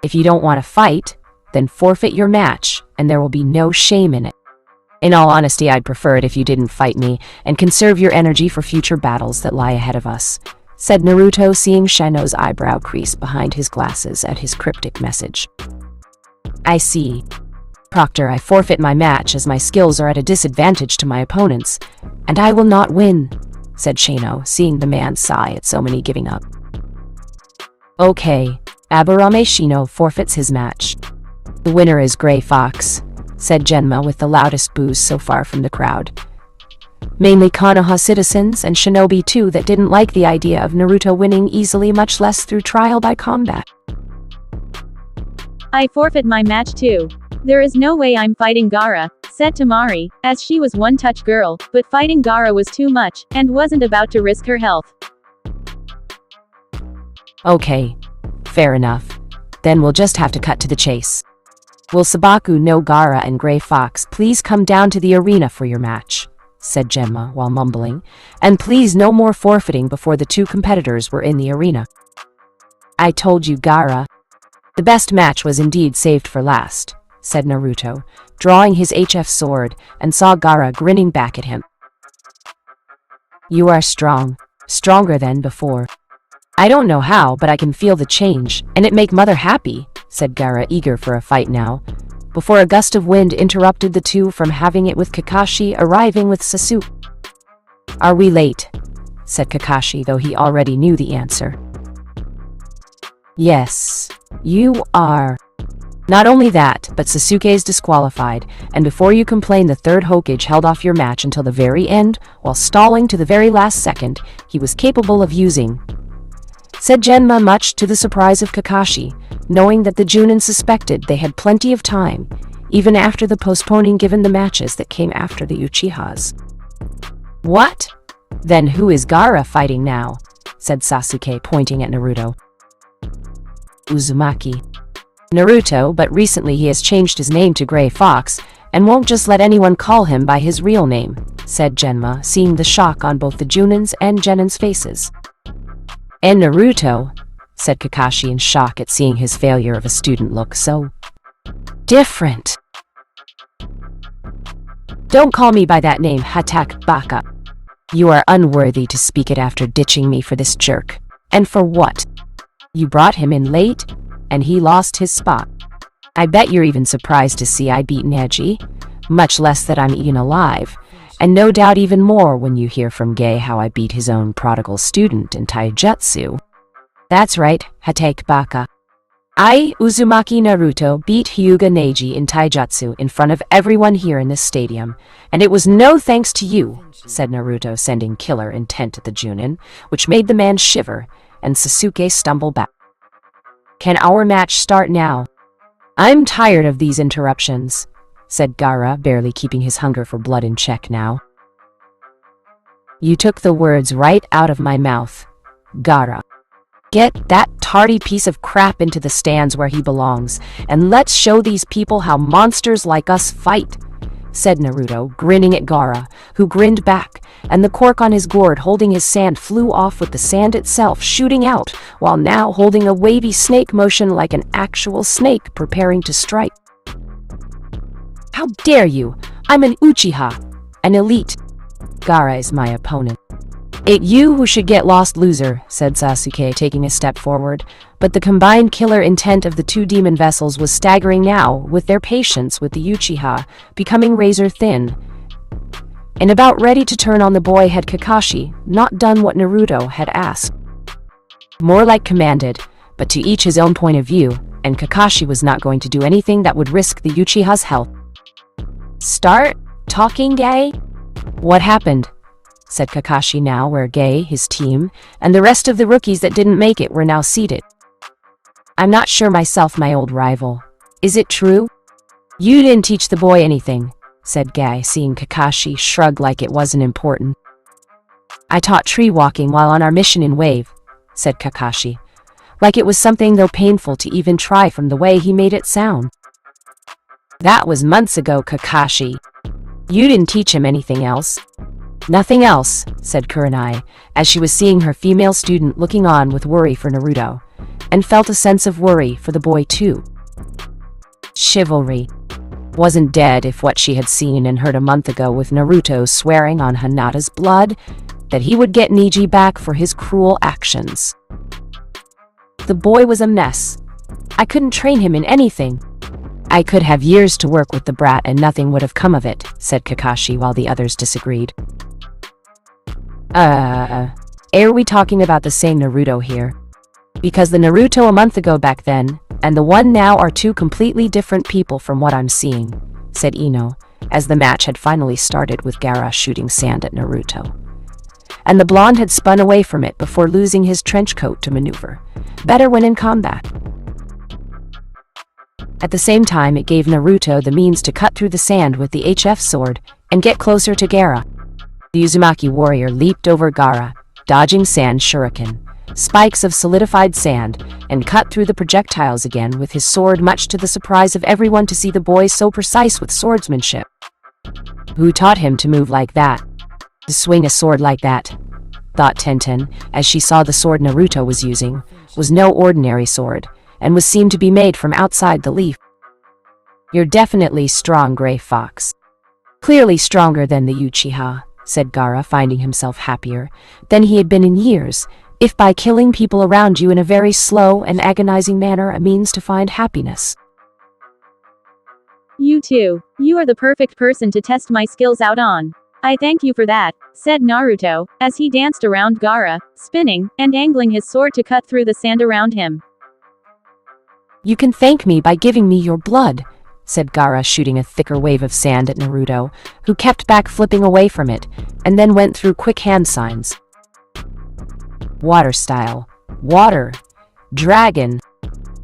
If you don't want to fight, then forfeit your match, and there will be no shame in it. In all honesty, I'd prefer it if you didn't fight me, and conserve your energy for future battles that lie ahead of us, said Naruto, seeing Shino's eyebrow crease behind his glasses at his cryptic message. I see. Proctor, I forfeit my match as my skills are at a disadvantage to my opponents, and I will not win, said Shano, seeing the man sigh at so many giving up. Okay, Aburame Shino forfeits his match. The winner is Gray Fox, said Genma with the loudest boos so far from the crowd. Mainly Konoha citizens and shinobi too that didn't like the idea of Naruto winning easily, much less through trial by combat. I forfeit my match too. There is no way I'm fighting Gaara, said Tamari, as she was one-touch girl, but fighting Gaara was too much, and wasn't about to risk her health. Okay, fair enough. Then we'll just have to cut to the chase. Will Sabaku no Gaara and Gray Fox please come down to the arena for your match, said Genma while mumbling, and please no more forfeiting before the two competitors were in the arena. I told you, Gaara. The best match was indeed saved for last, said Naruto, drawing his HF sword, and saw Gaara grinning back at him. You are strong, stronger than before. I don't know how, but I can feel the change, and it make mother happy, said Gaara, eager for a fight now, before a gust of wind interrupted the two from having it with Kakashi arriving with Sasuke. Are we late? Said Kakashi, though he already knew the answer. Yes, you are. Not only that, but Sasuke is disqualified, and before you complain, the third Hokage held off your match until the very end, while stalling to the very last second he was capable of using, said Genma, much to the surprise of Kakashi, knowing that the Junin suspected they had plenty of time, even after the postponing given the matches that came after the Uchihas. What? Then who is Gaara fighting now? Said Sasuke, pointing at Naruto. Uzumaki. Naruto, but recently he has changed his name to Gray Fox, and won't just let anyone call him by his real name, said Genma, seeing the shock on both the Junins and Genin's faces. And Naruto, said Kakashi in shock at seeing his failure of a student look so different. Don't call me by that name, Hatak Baka. You are unworthy to speak it after ditching me for this jerk. And for what? You brought him in late, and he lost his spot. I bet you're even surprised to see I beat Neji, much less that I'm eaten alive, and no doubt even more when you hear from Gay how I beat his own prodigal student in taijutsu. That's right, Hatake Baka. I, Uzumaki Naruto, beat Hyuga Neji in taijutsu in front of everyone here in this stadium, and it was no thanks to you, said Naruto, sending killer intent at the Junin, which made the man shiver, and Sasuke stumble back. Can our match start now? I'm tired of these interruptions, said Gaara, barely keeping his hunger for blood in check now. You took the words right out of my mouth, Gaara. Get that tardy piece of crap into the stands where he belongs, and let's show these people how monsters like us fight, said Naruto, grinning at Gaara, who grinned back, and the cork on his gourd holding his sand flew off with the sand itself shooting out, while now holding a wavy snake motion like an actual snake preparing to strike. How dare you! I'm an Uchiha, an elite. Gaara is my opponent. It you who should get lost, loser, said Sasuke, taking a step forward, but the combined killer intent of the two demon vessels was staggering now, with their patience with the Uchiha becoming razor thin. And about ready to turn on the boy had Kakashi not done what Naruto had asked. More like commanded, but to each his own point of view, and Kakashi was not going to do anything that would risk the Uchiha's health. Start talking, Gay? What happened? Said Kakashi now, where Gay, his team, and the rest of the rookies that didn't make it were now seated. I'm not sure myself, my old rival. Is it true? You didn't teach the boy anything, said Gay, seeing Kakashi shrug like it wasn't important. I taught tree walking while on our mission in Wave, said Kakashi, like it was something though painful to even try from the way he made it sound. That was months ago, Kakashi. You didn't teach him anything else. Nothing else, said Kurenai, as she was seeing her female student looking on with worry for Naruto, and felt a sense of worry for the boy too. Chivalry wasn't dead if what she had seen and heard a month ago with Naruto swearing on Hinata's blood that he would get Neji back for his cruel actions. The boy was a mess. I couldn't train him in anything. I could have years to work with the brat and nothing would have come of it, said Kakashi while the others disagreed. Are we talking about the same Naruto here? Because the Naruto a month ago back then, and the one now are two completely different people from what I'm seeing, said Ino, as the match had finally started with Gaara shooting sand at Naruto. And the blonde had spun away from it before losing his trench coat to maneuver, better when in combat. At the same time, it gave Naruto the means to cut through the sand with the HF sword and get closer to Gaara. The Uzumaki warrior leaped over Gaara, dodging sand shuriken, spikes of solidified sand, and cut through the projectiles again with his sword, much to the surprise of everyone to see the boy so precise with swordsmanship. Who taught him to move like that? To swing a sword like that? Thought Tenten, as she saw the sword Naruto was using, was no ordinary sword, and was seen to be made from outside the leaf. You're definitely strong, Gray Fox. Clearly stronger than the Uchiha, said Gaara, finding himself happier than he had been in years, if by killing people around you in a very slow and agonizing manner a means to find happiness. You too. You are the perfect person to test my skills out on. I thank you for that, said Naruto, as he danced around Gaara, spinning and angling his sword to cut through the sand around him. You can thank me by giving me your blood, said Gaara, shooting a thicker wave of sand at Naruto, who kept back, flipping away from it, and then went through quick hand signs. Water style. Water. Dragon.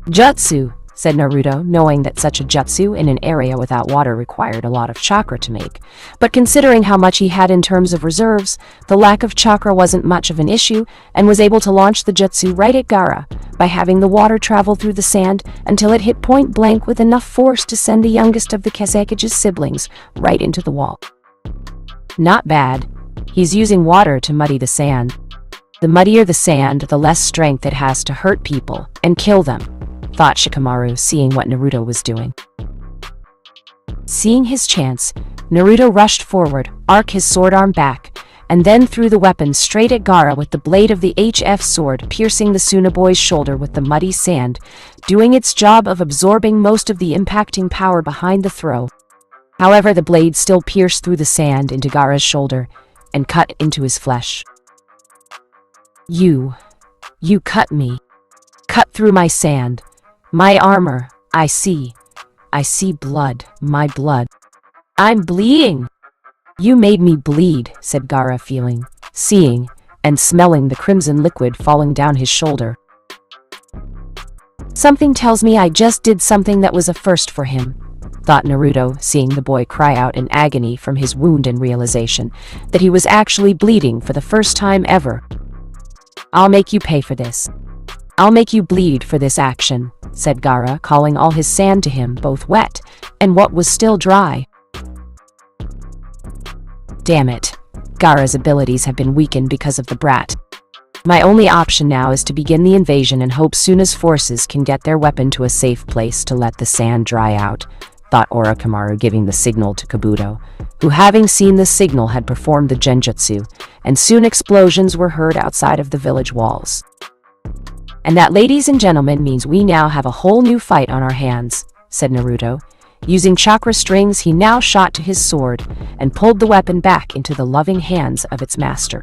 Jutsu, said Naruto, knowing that such a jutsu in an area without water required a lot of chakra to make. But considering how much he had in terms of reserves, the lack of chakra wasn't much of an issue, and was able to launch the jutsu right at Gaara, by having the water travel through the sand until it hit point blank with enough force to send the youngest of the Kazaki's siblings right into the wall. Not bad. He's using water to muddy the sand. The muddier the sand, the less strength it has to hurt people and kill them, thought Shikamaru, seeing what Naruto was doing. Seeing his chance, Naruto rushed forward, arc his sword arm back, and then threw the weapon straight at Gaara with the blade of the HF sword piercing the Tsunaboy's shoulder with the muddy sand, doing its job of absorbing most of the impacting power behind the throw. However, the blade still pierced through the sand into Gaara's shoulder and cut into his flesh. You cut me. Cut through my sand. My armor. I see blood. My blood. I'm bleeding. You made me bleed, said Gaara, feeling, seeing, and smelling the crimson liquid falling down his shoulder. Something tells me I just did something that was a first for him, thought Naruto, seeing the boy cry out in agony from his wound and realization that he was actually bleeding for the first time ever. I'll make you pay for this. I'll make you bleed for this action, said Gaara, calling all his sand to him, both wet and what was still dry. Damn it. Gaara's abilities have been weakened because of the brat. My only option now is to begin the invasion and hope Suna's forces can get their weapon to a safe place to let the sand dry out, thought Orochimaru, giving the signal to Kabuto, who, having seen the signal, had performed the genjutsu, and soon explosions were heard outside of the village walls. And that, ladies and gentlemen, means we now have a whole new fight on our hands, said Naruto. Using chakra strings, he now shot to his sword and pulled the weapon back into the loving hands of its master.